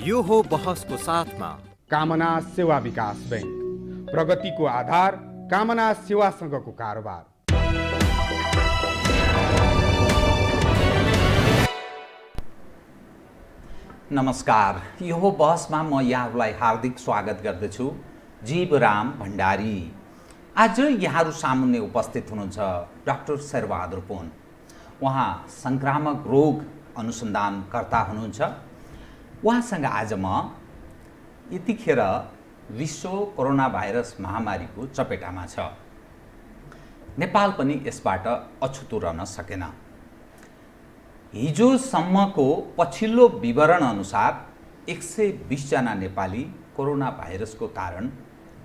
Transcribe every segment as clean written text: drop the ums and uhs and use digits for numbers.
यो हो बहसको साथमा कामना सेवा विकास बैंक, प्रगतिको आधार कामना सेवासँगको कारोबार। नमस्कार, यो हो बहसमा म यहाँहरूलाई हार्दिक स्वागत गर्दछु। जीवराम भण्डारी। आज यहाँहरू सामुन्ने उपस्थित हुनुहुन्छ डाक्टर शेरबहादुर पुन। उहाँ संक्रामक रोग अनुसन्धानकर्ता हुनुहुन्छ। उहाँसँग आज म यतिखेर विश्व कोरोना भाइरस महामारीको चपेटामा छ। नेपाल पनि यसबाट अछुतो रहन सकेन। हिजोसम्मको पछिल्लो विवरण अनुसार 120 जना नेपाली कोरोना भाइरसको कारण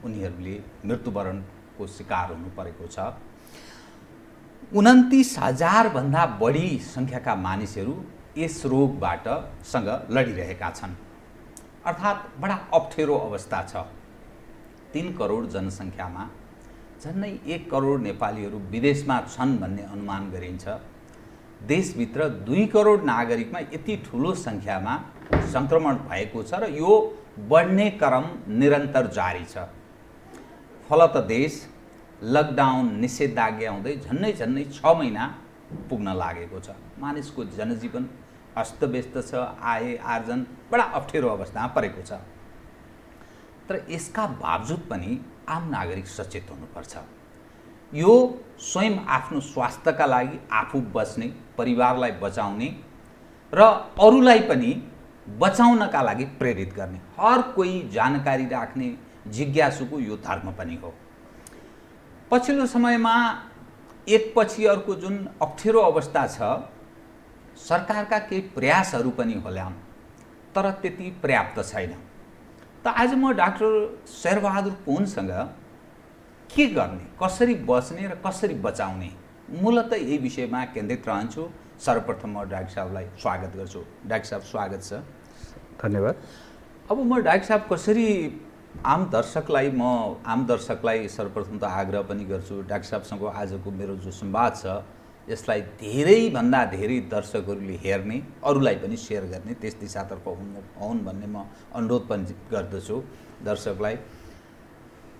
उनीहरूले मृत्युवरणको शिकार हुनु परेको छ। 29,000 भन्दा बढी सङ्ख्याका मानिसहरू यस रोगबाट सँग लडिरहेका छन्। अर्थात् बडा अप्ठ्यारो अवस्था छ। 3 करोड जनसङ्ख्यामा झन्डै 1 करोड नेपालीहरू विदेशमा छन् भन्ने अनुमान गरिन्छ। देशभित्र 2 करोड नागरिकमा यति ठुलो सङ्ख्यामा सङ्क्रमण भएको छ र यो बढ्ने क्रम निरन्तर जारी छ। फलत देश लकडाउन निषेधाज्ञा हुँदै झन्डै 6 महिना पुग्न लागेको छ। मानिसको जनजीवन अस्तव्यस्त छ। आय आर्जन बडा अप्ठ्यारो अवस्थामा परेको छ। तर यसका बावजुद पनि आम नागरिक सचेत हुनुपर्छ। यो स्वयं आफ्नो स्वास्थ्यका लागि आफू बच्ने, परिवारलाई बचाउने र अरूलाई पनि बचाउनका लागि प्रेरित गर्ने, हर कोही जानकारी राख्ने जिज्ञासुको यो धर्म पनि हो। पछिल्लो समयमा एकपछि अर्को जुन अप्ठ्यारो अवस्था छ, सरकारका केही प्रयासहरू पनि होलान्, तर त्यति पर्याप्त छैन। त आज म डाक्टर शेरबहादुर पुनसँग के गर्ने, कसरी बच्ने र कसरी बचाउने, मूलतः यही विषयमा केन्द्रित रहन्छु। सर्वप्रथम म डाक्टर साहबलाई स्वागत गर्छु। डाक्टर साहब स्वागत छ। धन्यवाद। अब म डाक्टर साहब कसरी आम दर्शकलाई सर्वप्रथम त आग्रह पनि गर्छु, डाक्टर साहबसँग आजको मेरो जो संवाद छ यसलाई धेरैभन्दा धेरै दर्शकहरूले हेर्ने, अरूलाई पनि सेयर गर्ने, त्यस दिशातर्फ हुन् भन्ने म अनुरोध पनि गर्दछु दर्शकलाई।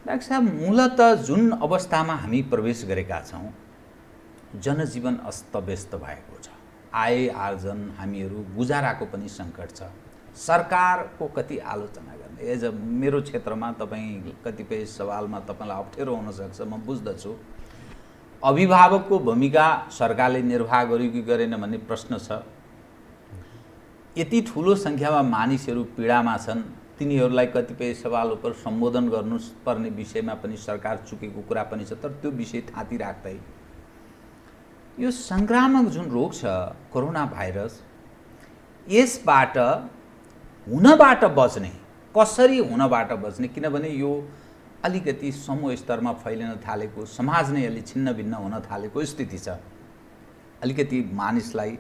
डाक्टर साहब, मूलतः जुन अवस्थामा हामी प्रवेश गरेका छौँ, जनजीवन अस्तव्यस्त भएको छ। आय आर्जन, हामीहरू गुजाराको पनि सङ्कट छ। सरकारको कति आलोचना गर्ने, एज अ मेरो क्षेत्रमा तपाईँ कतिपय सवालमा तपाईँलाई अप्ठ्यारो हुनसक्छ, म बुझ्दछु। अभिभावकको भूमिका सरकारले निर्वाह गर्यो कि गरेन भन्ने प्रश्न छ। यति ठुलो सङ्ख्यामा मानिसहरू पीडामा छन्, तिनीहरूलाई कतिपय सवालहरू सम्बोधन गर्नुपर्ने विषयमा पनि सरकार चुकेको कुरा पनि छ। तर त्यो विषय थाती राख्दै यो सङ्क्रामक जुन रोग छ कोरोना भाइरस, यसबाट हुनबाट बच्ने, कसरी हुनबाट बच्ने, किनभने यो अलिकति समूह स्तरमा फैलिन थालेको, समाज नै अलि छिन्न भिन्न हुन थालेको स्थिति छ। अलिकति मानिसलाई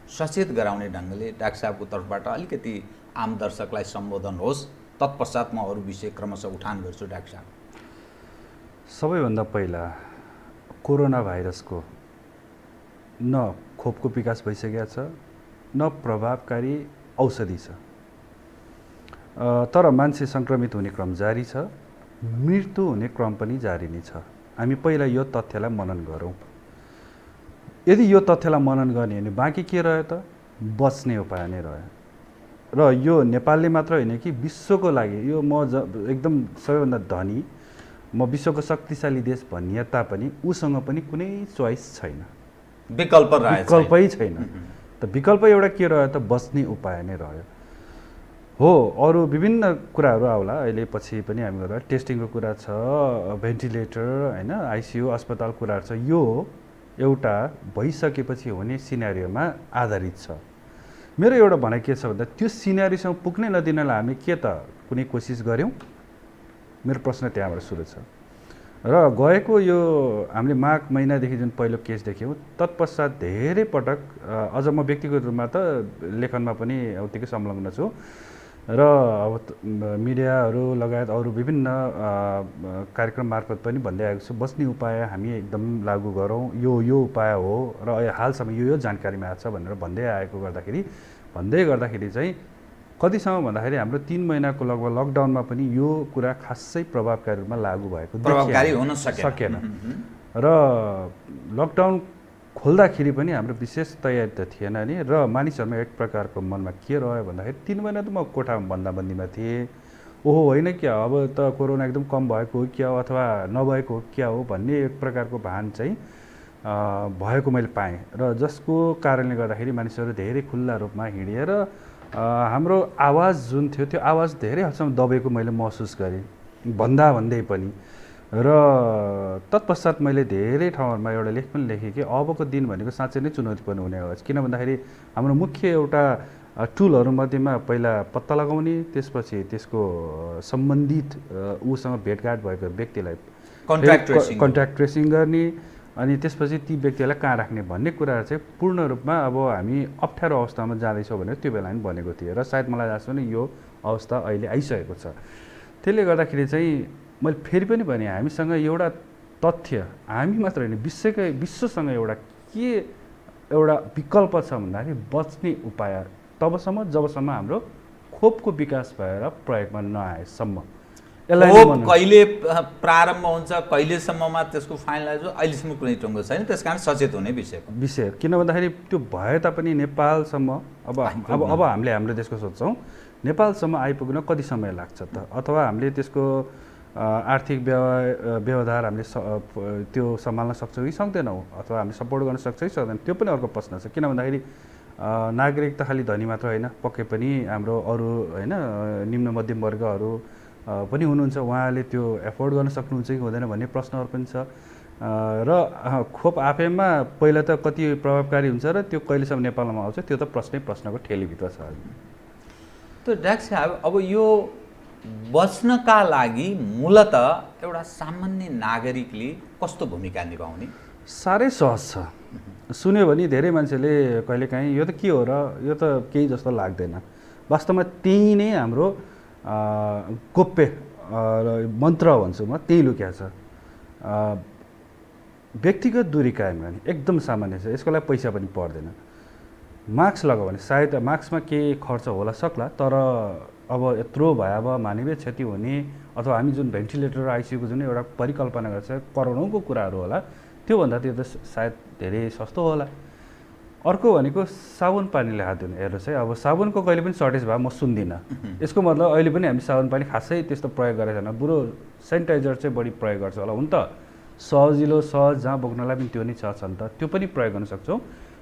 सचेत गराउने ढङ्गले डाक्टर साहबको तर्फबाट अलिकति आम दर्शकलाई सम्बोधन होस्, तत्पश्चात म अरू विषय क्रमशः उठान गर्छु। डाक्टर साहब, सबैभन्दा पहिला कोरोना भाइरसको न खोपको विकास भइसकेको छ, न प्रभावकारी औषधि छ, तर मान्छे सङ्क्रमित हुने क्रम जारी छ, मृत्यु हुने क्रम पनि जारी नै छ। हामी पहिला यो तथ्यलाई मनन गरौँ। यदि यो तथ्यलाई मनन गर्ने भने बाँकी के रह्यो त? बच्ने उपाय नै रह्यो। र यो नेपालले मात्र होइन कि विश्वको लागि यो एकदम सबैभन्दा धनी, म विश्वको शक्तिशाली देश भनिए तापनि उसँग पनि कुनै चोइस छैन, विकल्पै छैन। त विकल्प एउटा के रह्यो त? बच्ने उपाय नै रह्यो। हो, अरू विभिन्न कुराहरू आउला, अहिले पछि पनि हामी गर्दा टेस्टिङको कुरा छ, भेन्टिलेटर होइन, आइसियु अस्पताल कुराहरू छ। यो एउटा भइसकेपछि हुने सिनारियोमा आधारित छ। मेरो एउटा भनाइ के छ भन्दा त्यो सिनारीसँग पुग्नै नदिनलाई हामी के त कुनै कोसिस गऱ्यौँ? मेरो प्रश्न त्यहाँबाट सुरु छ। र गएको यो हामीले माघ महिनादेखि जुन पहिलो केस देख्यौँ, तत्पश्चात धेरै पटक अझ म व्यक्तिगत रूपमा त लेखनमा पनि उत्तिकै संलग्न छु र अब मिडियाहरू लगायत अरू विभिन्न कार्यक्रम मार्फत पनि भन्दै आएको छु, बस्ने उपाय हामी एकदम लागू गरौँ, यो उपाय हो र हालसम्म यो जानकारीमा आएको छ भनेर भन्दै गर्दाखेरि चाहिँ कतिसम्म भन्दाखेरि हाम्रो 3 महिनाको लगभग लकडाउनमा पनि यो कुरा खासै प्रभावकारी रूपमा लागू भएको प्रभावकारी हुन सकेन र लकडाउन खोल्दाखेरि पनि हाम्रो विशेष तयारी त थिएन नि र मानिसहरूमा एक प्रकारको मनमा के रह्यो भन्दाखेरि 3 महिना त म कोठामा बन्दाबन्दीमा थिएँ, ओहो होइन क्या अब त कोरोना एकदम कम भएको हो क्या हो अथवा नभएको हो क्या हो भन्ने एक प्रकारको भान चाहिँ भएको मैले पाएँ र जसको कारणले गर्दाखेरि मानिसहरू धेरै खुल्ला रूपमा हिँडेर हाम्रो आवाज जुन थियो त्यो आवाज धेरै हदसम्म दबेको मैले महसुस गरेँ भन्दै पनि र तत्पश्चात मैले धेरै ठाउँहरूमा एउटा लेख पनि लेखेँ कि अबको दिन भनेको साँच्चै नै चुनौतीपूर्ण हुने हो। किन भन्दाखेरि हाम्रो मुख्य एउटा टुलहरूमध्येमा पहिला पत्ता लगाउने, त्यसपछि त्यसको सम्बन्धित उसँग भेटघाट भएको व्यक्तिलाई कन्ट्याक्ट ट्रेसिङ गर्ने अनि त्यसपछि ती व्यक्तिहरूलाई कहाँ राख्ने भन्ने कुराहरू चाहिँ पूर्ण रूपमा अब हामी अप्ठ्यारो अवस्थामा जाँदैछौँ भनेर त्यो बेला पनि भनेको थिएँ र सायद मलाई लाग्छ भने यो अवस्था अहिले आइसकेको छ। त्यसले गर्दाखेरि चाहिँ मैले फेरि पनि भने हामीसँग एउटा तथ्य, हामी मात्र होइन विश्वसँग एउटा के एउटा विकल्प छ भन्दाखेरि बच्ने उपाय तबसम्म जबसम्म हाम्रो खोपको विकास भएर प्रयोगमा नआएसम्म। खोप कहिले प्रारम्भ हुन्छ, कहिलेसम्ममा त्यसको फाइनलाइज हो, अहिलेसम्म कुनै टुङ्गो छैन, त्यस कारण सचेत हुने विषय किन भन्दाखेरि त्यो भए तापनि नेपालसम्म अब हामीले हाम्रो देशको सोच्छौँ नेपालसम्म आइपुग्न कति समय लाग्छ त, अथवा हामीले त्यसको आर्थिक व्यवहार हामीले त्यो सम्हाल्न सक्छौँ कि सक्दैनौँ, अथवा हामीले सपोर्ट गर्न सक्छौँ कि सक्दैनौँ, त्यो पनि अर्को प्रश्न छ। किन भन्दाखेरि नागरिक त खालि धनी मात्र होइन, पक्कै पनि हाम्रो अरू होइन निम्न मध्यम वर्गहरू पनि हुनुहुन्छ, उहाँले त्यो एफोर्ड गर्न सक्नुहुन्छ कि हुँदैन भन्ने प्रश्नहरू पनि छ र खोप आफैमा पहिला त कति प्रभावकारी हुन्छ र त्यो कहिलेसम्म नेपालमा आउँछ त्यो त प्रश्नको ठेलीभित्र छ। त्यो डाक्टर साहब अब यो बच्नका लागि मूलत एउटा सामान्य नागरिकले कस्तो भूमिका निभाउने? साह्रै सहज छ। सुन्यो भने धेरै मान्छेले कहिलेकाहीँ यो त के हो र यो त केही जस्तो लाग्दैन, वास्तवमा त्यही नै हाम्रो गोप्य मन्त्र भन्छु म, त्यही लुक्या छ। व्यक्तिगत दूरी कायम गर्ने एकदम सामान्य छ, यसको लागि पैसा पनि पर्दैन। मास्क लगायो भने सायद मास्कमा केही खर्च होला सक्ला, तर अब यत्रो भयावह मानवीय क्षति हुने अथवा हामी जुन भेन्टिलेटर आइसियूको जुन एउटा परिकल्पना गर्छ करोडौँको कुराहरू होला, त्योभन्दा त्यो त सायद धेरै सस्तो होला। अर्को भनेको साबुन पानीले हात धुने। हेर्नुहोस् है, अब साबुनको कहिले पनि सर्टेज भए म सुन्दिनँ, यसको मतलब अहिले पनि हामी साबुन पानी खासै त्यस्तो प्रयोग गरेको छैन, बरु सेनिटाइजर चाहिँ बढी प्रयोग गर्छ होला। हुन त सजिलो सहज जहाँ बोक्नलाई पनि त्यो नै छ नि त, त्यो पनि प्रयोग गर्न सक्छौँ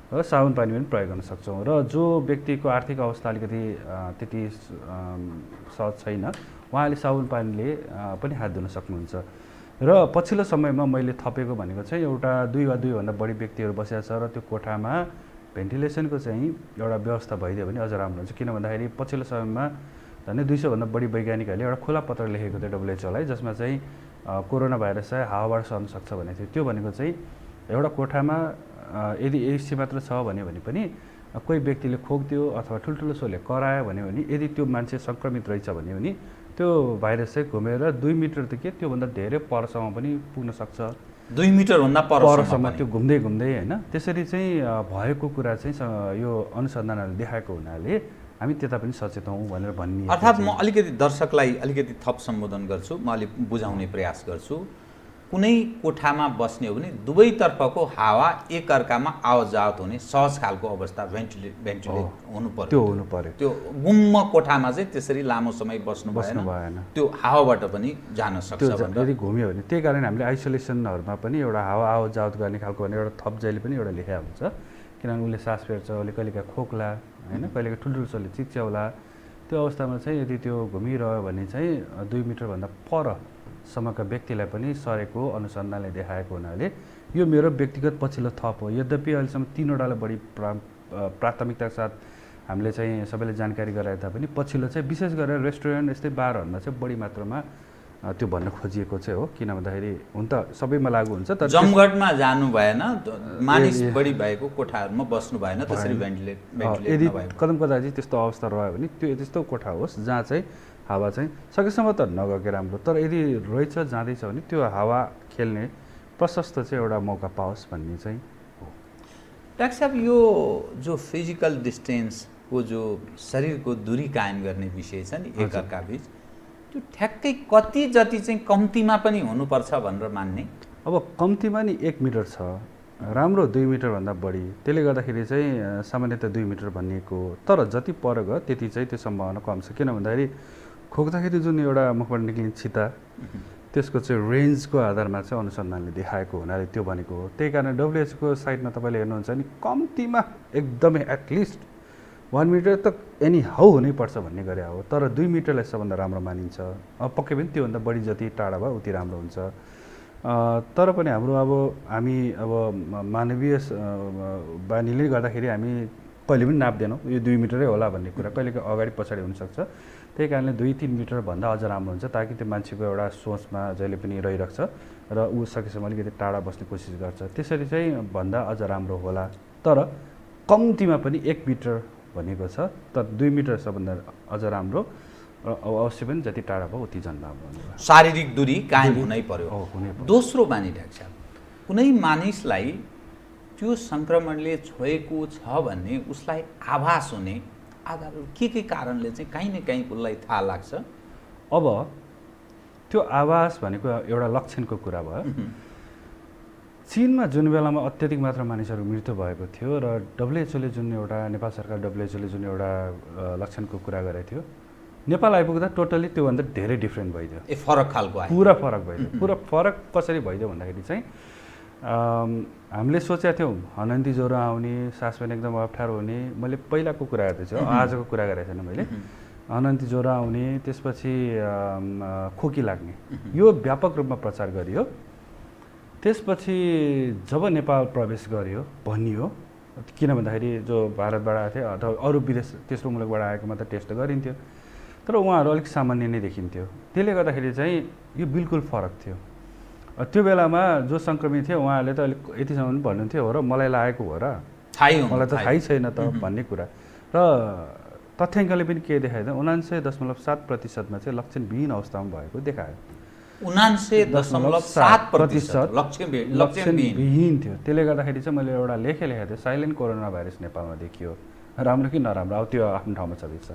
र साबुन पानी पनि प्रयोग गर्न सक्छौँ। र जो व्यक्तिको आर्थिक अवस्था अलिकति त्यति सहज छैन उहाँले साबुन पानीले पनि हात धुन सक्नुहुन्छ। र पछिल्लो समयमा मैले थपेको भनेको चाहिँ एउटा 2 वा 2 भन्दा बढी व्यक्तिहरू बसेका छ र त्यो कोठामा भेन्टिलेसनको चाहिँ एउटा व्यवस्था भइदियो भने अझ राम्रो हुन्छ। किन भन्दाखेरि पछिल्लो समयमा झन्डै 200 भन्दा बढी वैज्ञानिकहरूले एउटा खुला पत्र लेखेको थियो WHO लाई, जसमा चाहिँ कोरोना भाइरस चाहिँ हावाबाट सर्न सक्छ भनेको थियो। त्यो भनेको चाहिँ एउटा कोठामा यदि एसी मात्र छ भने पनि कोही व्यक्तिले खोक्दियो अथवा ठुल्ठुलो सोले करायो भने यदि त्यो मान्छे सङ्क्रमित रहेछ भने त्यो भाइरस चाहिँ घुमेर 2 मिटर त के त्योभन्दा धेरै परसम्म पनि पुग्न सक्छ। 2 मिटरभन्दा परसम्म त्यो घुम्दै होइन। त्यसरी चाहिँ भएको कुरा चाहिँ यो अनुसन्धानहरूले देखाएको हुनाले हामी त्यता पनि सचेत हौँ भनेर भन्ने। अर्थात् म अलिकति दर्शकलाई अलिकति थप सम्बोधन गर्छु, म अलिक बुझाउने प्रयास गर्छु। कुनै कोठामा बस्ने हो भने दुवैतर्फको हावा एकअर्कामा आवत जावत हुने सहज खालको अवस्था भेन्टिलेट हुनु पर्यो। त्यो हुनु पर्यो। त्यो गुम्म कोठामा चाहिँ त्यसरी लामो समय बस्नु भएन, त्यो हावाबाट पनि जान सक्छ भनेर यदि घुम्यो भने। त्यही कारण हामीले आइसोलेसनहरूमा पनि एउटा हावा आवत जावत गर्ने खालको भने एउटा थप जहिले पनि एउटा लेखेको हुन्छ, किनभने उसले सास फेर्छ, उसले कहिलेकाहीँ खोक्ला होइन, कहिलेकाहीँ ठुल्ठुलोले चिच्याउला। त्यो अवस्थामा चाहिँ यदि त्यो घुमिरह्यो भने चाहिँ 2 मिटरभन्दा परसम्मका व्यक्तिलाई पनि सरेको अनुसन्धानले देखाएको हुनाले यो मेरो व्यक्तिगत पछिल्लो थप हो। यद्यपि अहिलेसम्म 3 वटालाई बढी प्राथमिकताका साथ हामीले चाहिँ सबैले जानकारी गराए तापनि पछिल्लो चाहिँ विशेष गरेर रेस्टुरेन्ट यस्तै बारहरूमा चाहिँ बढी मात्रामा त्यो भन्न खोजिएको चाहिँ हो। किन भन्दाखेरि हुन त सबैमा लागु हुन्छ, तर जमघटमा जानु भएन, मानिस बढी भएको कोठाहरूमा बस्नु भएन, त्यसरी भेन्टिलेट यदि कदम कदाचित त्यस्तो अवस्था रह्यो भने त्यो त्यस्तो कोठा होस् जहाँ चाहिँ हावा चाहिँ सकेसम्म त नगएको राम्रो, तर यदि रहेछ जाँदैछ भने त्यो हावा खेल्ने प्रशस्त चाहिँ एउटा मौका पाओस् भन्ने चाहिँ हो। डाक्टर साहब, यो जो फिजिकल डिस्टेन्स को जो शरीरको दूरी कायम गर्ने विषय छ नि एकअर्का बीच, त्यो ठ्याक्कै कति जति चाहिँ कम्तीमा पनि हुनुपर्छ भनेर मान्ने? अब कम्तीमा नि 1 मिटर छ, राम्रो 2 मिटरभन्दा बढी, त्यसले गर्दाखेरि चाहिँ सामान्यतः 2 मिटर भनिएको, तर जति पर गयो त्यति चाहिँ त्यो सम्भावना कम छ। किन भन्दाखेरि खोक्दाखेरि जुन एउटा मुखबाट निक्लिने छिता त्यसको चाहिँ रेन्जको आधारमा चाहिँ अनुसन्धानले देखाएको हुनाले त्यो भनेको हो। त्यही कारण WHO को साइटमा तपाईँले हेर्नुहुन्छ नि कम्तीमा एकदमै एटलिस्ट 1 मिटर त एनी हाउ हुनैपर्छ भन्ने गरे हो, तर 2 मिटरलाई सबभन्दा राम्रो मानिन्छ। अब पक्कै पनि त्योभन्दा बढी जति टाढा भयो उति राम्रो हुन्छ। तर पनि हाम्रो अब हामी अब मानवीय बानीले गर्दाखेरि हामी कहिले पनि नाप्दैनौँ यो 2 मिटरै होला भन्ने कुरा, कहिले अगाडि पछाडि हुनसक्छ। त्यही कारणले 2-3 मिटरभन्दा अझ राम्रो हुन्छ, ताकि त्यो मान्छेको एउटा सोचमा जहिले पनि रहिरहेको र ऊ सकेसम्म अलिकति टाढा बस्ने कोसिस गर्छ। त्यसरी चाहिँ भन्दा अझ राम्रो होला, तर कम्तीमा पनि 1 मिटर भनेको छ, तर 2 मिटर सबभन्दा अझ राम्रो र अवश्य पनि जति टाढा भयो उति झन् राम्रो। शारीरिक दूरी कायम हुनै पर्यो। हुनै पर्यो। दोस्रो बानी डाक्टर साहब, कुनै मानिसलाई त्यो सङ्क्रमणले छोएको छ भन्ने उसलाई आभास हुने आधारहरू के कारणले चाहिँ काहीँ न काहीँ उसलाई थाहा लाग्छ? अब त्यो आभास भनेको एउटा लक्षणको कुरा भयो। चीनमा जुन बेलामा अत्याधिक मात्रा मानिसहरू मृत्यु भएको थियो र WHO ले जुन एउटा नेपाल सरकार WHO ले जुन एउटा लक्षणको कुरा गरेको थियो, नेपाल आइपुग्दा टोटली त्योभन्दा धेरै डिफ्रेन्ट भइदियो। फरक खालको आयो। पुरा फरक भइदियो। पुरा फरक कसरी भइदियो भन्दाखेरि चाहिँ हामीले सोचेका थियौँ हनन्ती ज्वरो आउने, सास फेर्न एकदम अप्ठ्यारो हुने, मैले पहिलाको कुरा गर्दैछु, आजको कुरा गरेको छैन मैले। हनन्ती ज्वरो आउने, त्यसपछि खोकी लाग्ने, यो व्यापक रूपमा प्रचार गरियो। त्यसपछि जब नेपाल प्रवेश गर्यो भनियो, किन भन्दाखेरि जो भारतबाट आएको थियो अथवा अरू विदेश तेस्रो मुलुकबाट आएकोमा त टेस्ट गरिन्थ्यो, तर उहाँहरू अलिक सामान्य नै देखिन्थ्यो। त्यसले गर्दाखेरि चाहिँ यो बिल्कुल फरक थियो। त्यो बेलामा जो सङ्क्रमित थियो उहाँहरूले त अलिक यतिसम्म पनि भन्नुहुन्थ्यो हो र मलाई लागेको हो र मलाई त थाहै छैन त भन्ने कुरा। र तथ्याङ्कले पनि के देखायो, 99.7% चाहिँ लक्षणविहीन अवस्थामा भएको देखायो। 99.7% लक्षणविहीन थियो। त्यसले गर्दाखेरि चाहिँ मैले एउटा लेखेको थिएँ, साइलेन्ट कोरोना भाइरस नेपालमा देखियो, राम्रो कि नराम्रो अब त्यो आफ्नो ठाउँमा छँदैछ।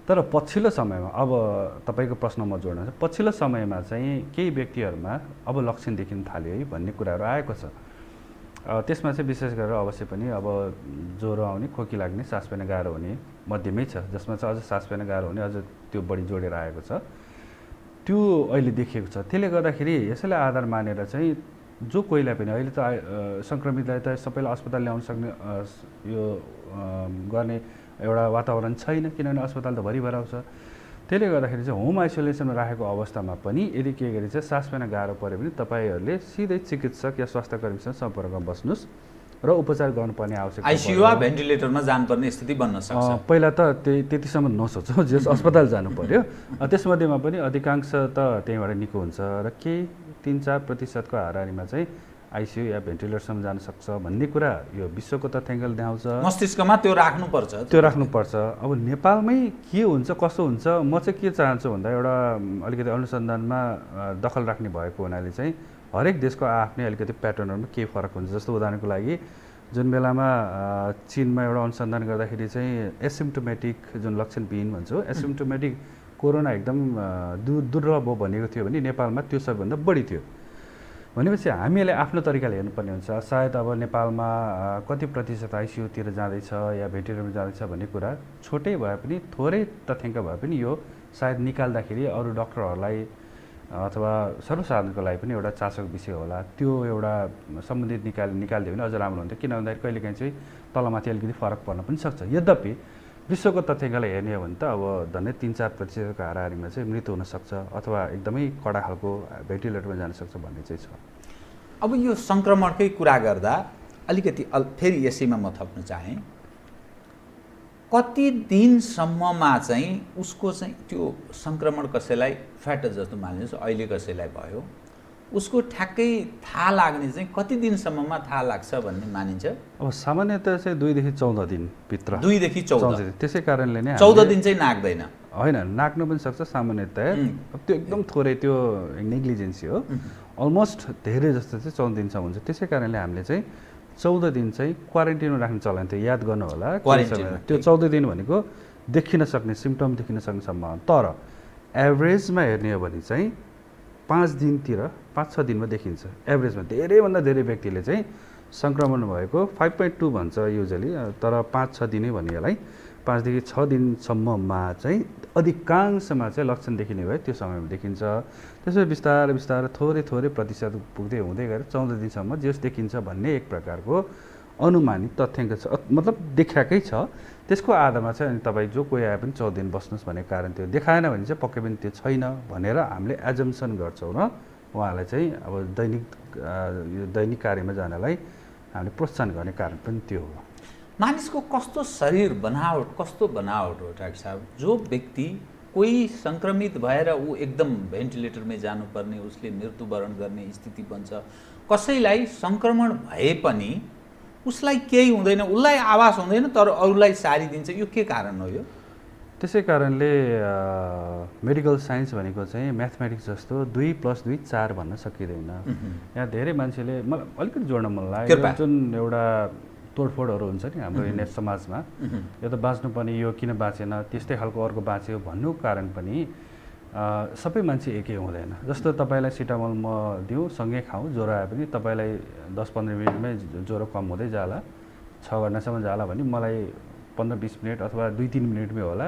तर पछिल्लो समयमा अब तपाईँको प्रश्न म जोड्न छ, पछिल्लो समयमा चाहिँ केही व्यक्तिहरूमा अब लक्षण देखिन थाल्यो है भन्ने कुराहरू आएको छ। त्यसमा चाहिँ विशेष गरेर अवश्य पनि अब ज्वरो आउने, खोकी लाग्ने, सास फेर्न गाह्रो हुने मध्यमै छ, जसमा चाहिँ अझ सास फेर्न गाह्रो हुने अझ त्यो बढी जोडेर आएको छ, त्यो अहिले देखिएको छ। त्यसले गर्दाखेरि यसैलाई आधार मानेर चाहिँ जो कोहीलाई पनि अहिले त सङ्क्रमितलाई त सबैलाई अस्पताल ल्याउन सक्ने यो गर्ने एउटा वातावरण छैन, किनभने अस्पताल त भरिभर आउँछ। त्यसले गर्दाखेरि चाहिँ होम आइसोलेसनमा राखेको अवस्थामा पनि यदि के गरी चाहिँ सास फेर्न गाह्रो पऱ्यो भने तपाईँहरूले सिधै चिकित्सक या स्वास्थ्यकर्मीसँग सम्पर्कमा बस्नुहोस् र उपचार गर्नुपर्ने आवश्यकता आइसियु वा भेन्टिलेटरमा जानुपर्ने स्थिति बन्न सक्छ। पहिला त त्यतिसम्म नसोचौँ, जस अस्पताल जानु पर्यो। त्यसमध्येमा पनि अधिकांश त त्यहीँबाट निको हुन्छ र केही 3-4% हाराहारीमा चाहिँ आइसियु या भेन्टिलेटरसम्म जान सक्छ भन्ने कुरा यो विश्वको तथ्याङ्कले देखाउँछ। मस्तिष्कमा त्यो राख्नुपर्छ। अब नेपालमै के हुन्छ कसो हुन्छ, म चाहिँ के चाहन्छु भन्दा एउटा अलिकति अनुसन्धानमा दखल राख्ने भएको हुनाले चाहिँ हरेक देशको आफ्नै अलिकति प्याटर्नहरूमा केही फरक हुन्छ। जस्तो उदाहरणको लागि जुन बेलामा चीनमा एउटा अनुसन्धान गर्दाखेरि चाहिँ एसिम्टोमेटिक जुन लक्षणविहीन भन्छौँ, एसिम्टोमेटिक कोरोना एकदम दुर्लभ हो भनेको थियो भने नेपालमा त्यो सबैभन्दा बढी थियो। भनेपछि हामीले आफ्नो तरिकाले हेर्नुपर्ने हुन्छ। सायद अब नेपालमा कति प्रतिशत आइसियुतिर जाँदैछ या भेन्टिलेटरमा जाँदैछ भन्ने कुरा छोटै भए पनि थोरै तथ्याङ्क भए पनि यो सायद निकाल्दाखेरि अरू डक्टरहरूलाई अथवा सर्वसाधारणको लागि पनि एउटा चासोको विषय होला। त्यो एउटा सम्बन्धित निकालिदियो भने अझ राम्रो हुन्थ्यो, किन भन्दाखेरि कहिलेकाहीँ चाहिँ तलमाथि अलिकति फरक पर्न पनि सक्छ। यद्यपि विश्वको तथ्याङ्कलाई हेर्ने हो भने त अब झन्डै 3-4% हाराहारीमा चाहिँ मृत्यु हुनसक्छ अथवा एकदमै कडा खालको भेन्टिलेटरमा जान सक्छ भन्ने चाहिँ छ। अब यो सङ्क्रमणकै कुरा गर्दा अलिकति फेरि यसैमा म थप्न चाहेँ, कति दिनसम्ममा चाहिँ उसको चाहिँ त्यो सङ्क्रमण कसैलाई फ्याट जस्तो मानिन्छ अहिले कसैलाई भयो, उसको ठ्याक्कै थाहा लाग्ने चाहिँ कति दिनसम्ममा थाहा लाग्छ भन्ने मानिन्छ? अब सामान्यतः चाहिँ 2 देखि 14 दिनभित्र। 2 देखि 14 दिन। त्यसै कारणले नै 14 दिन चाहिँ नाग्दैन होइन, नाक्नु पनि सक्छ सामान्यतया। त्यो एकदम थोरै त्यो नेग्लिजेन्सी हो। अलमोस्ट धेरै जस्तो चाहिँ 14 दिनसम्म हुन्छ। त्यसै कारणले हामीले चाहिँ 14 दिन चाहिँ क्वारेन्टाइनमा राख्ने चलन थियो, याद गर्नु होला। क्वारेन्टाइनमा, त्यो 14 दिन भनेको देखिन सक्ने सिम्पटम देखिन सक्ने सम्भावना, तर एभरेजमा हेर्ने हो भने चाहिँ 5 दिनतिर 5-6 दिनमा देखिन्छ एभरेजमा। धेरैभन्दा धेरै व्यक्तिले चाहिँ सङ्क्रमण भएको 5.2 भन्छ युजली, तर 5-6 दिनै भनिएलाई 5 देखि 6 दिनसम्ममा चाहिँ अधिकांशमा चाहिँ लक्षण देखिने भयो, त्यो समयमा देखिन्छ। त्यसपछि बिस्तारै बिस्तारै थोरै थोरै प्रतिशत पुग्दै हुँदै गएर 14 दिनसम्म जस देखिन्छ भन्ने एक प्रकारको अनुमानित तथ्याङ्क छ, मतलब देखाएकै छ। त्यसको आधारमा चाहिँ अनि तपाईँ जो कोही आए पनि 14 दिन बस्नुहोस् भन्ने कारण त्यो देखाएन भने चाहिँ पक्कै पनि त्यो छैन भनेर हामीले एजम्सन गर्छौँ र उहाँलाई चाहिँ अब दैनिक कार्यमा जानलाई हामीले प्रोत्साहन गर्ने कारण पनि त्यो हो। मानिसको कस्तो शरीर बनावट, कस्तो बनावट हो डाक्टर साहब? जो व्यक्ति कोही सङ्क्रमित भएर ऊ एकदम भेन्टिलेटरमै जानुपर्ने, उसले मृत्युवरण गर्ने स्थिति बन्छ, कसैलाई सङ्क्रमण भए पनि उसलाई केही हुँदैन, उसलाई आभास हुँदैन तर अरूलाई सारिदिन्छ, यो के कारण हो? यो त्यसै कारणले मेडिकल साइन्स भनेको चाहिँ म्याथमेटिक्स जस्तो 2 + 2 4 भन्न सकिँदैन। यहाँ धेरै मान्छेले मलाई अलिकति जोड्न मन लाग्यो, जुन एउटा तोडफोडहरू हुन्छ नि हाम्रो यिनै समाजमा, यो त बाँच्नुपर्ने, यो किन बाँचेन, त्यस्तै खालको अर्को बाँच्यो भन्नु कारण पनि सबै मान्छे एकै हुँदैन। जस्तो तपाईँलाई सिटामोल म दिउँ, सँगै खाउँ, ज्वरो आए पनि तपाईँलाई 10-15 मिनटमै ज्वरो कम हुँदै जाला, 6 घन्टासम्म जाला भने मलाई 15-20 मिनट अथवा 2-3 मिनटमै होला,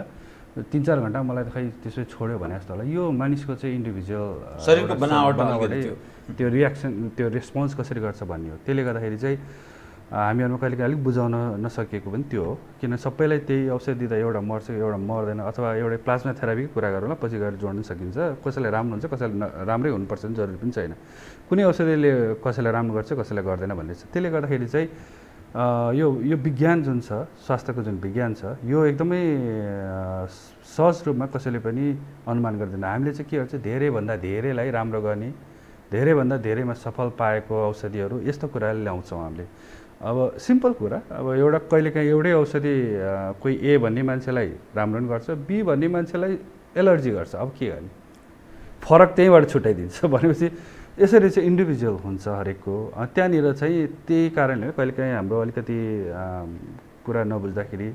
3-4 घन्टा मलाई त खै त्यसै छोड्यो भने जस्तो होला। यो मानिसको चाहिँ इन्डिभिजुअल शरीरको बनावट, त्यो रियाक्सन, त्यो रेस्पोन्स कसरी गर्छ भन्ने हो। त्यसले गर्दाखेरि चाहिँ हामीहरूमा कहिलेकाहीँ अलिक बुझाउन नसकेको पनि त्यो हो, किन सबैलाई त्यही औषधि दिँदा एउटा मर्छ एउटा मर्दैन, अथवा एउटै प्लाज्मा थेरापीको कुरा गरौँला, पछि गएर जोड्न सकिन्छ। कसैलाई राम्रो हुन्छ, कसैलाई राम्रै हुनुपर्छ नि जरुरी पनि छैन। कुनै औषधिले कसैलाई राम्रो गर्छ, कसैलाई गर्दैन भन्ने छ। त्यसले गर्दाखेरि चाहिँ यो विज्ञान जुन छ, स्वास्थ्यको जुन विज्ञान छ, यो एकदमै सहज रूपमा कसैले पनि अनुमान गर्दैन। हामीले चाहिँ के गर्छ, धेरैभन्दा धेरैलाई राम्रो गर्ने, धेरैभन्दा धेरैमा सफल पाएको औषधिहरू यस्तो कुराले ल्याउँछौँ हामीले। अब सिम्पल कुरा, अब एउटा कहिलेकाहीँ एउटै औषधि कोही ए भन्ने मान्छेलाई राम्रो पनि गर्छ, बी भन्ने मान्छेलाई एलर्जी गर्छ, अब के गर्ने, फरक त्यहीँबाट छुट्याइदिन्छ। भनेपछि यसरी चाहिँ इन्डिभिजुअल हुन्छ हरेकको। त्यहाँनिर चाहिँ त्यही कारणले कहिलेकाहीँ हाम्रो अलिकति कुरा नबुझ्दाखेरि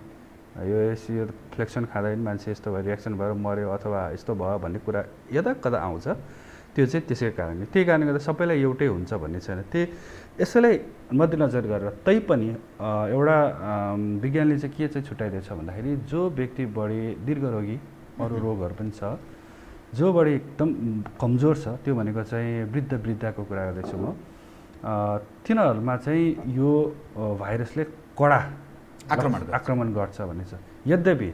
यो फ्लेक्सन खाँदाखेरि मान्छे यस्तो भयो, रियाक्सन भएर मऱ्यो अथवा यस्तो भयो भन्ने कुरा यता कता आउँछ, त्यो चाहिँ त्यसै कारणले। त्यही कारणले गर्दा सबैलाई एउटै हुन्छ भन्ने छैन। यसैलाई मध्यनजर गरेर तैपनि एउटा विज्ञानले चाहिँ के चाहिँ छुट्याइदिएछ भन्दाखेरि जो व्यक्ति बढी दीर्घरोगी, अरू रोगहरू पनि छ, जो बढी एकदम कमजोर छ, त्यो भनेको चाहिँ वृद्धको कुरा गर्दैछु म, तिनीहरूमा चाहिँ यो भाइरसले कडा आक्रमण गर्छ भन्ने छ। यद्यपि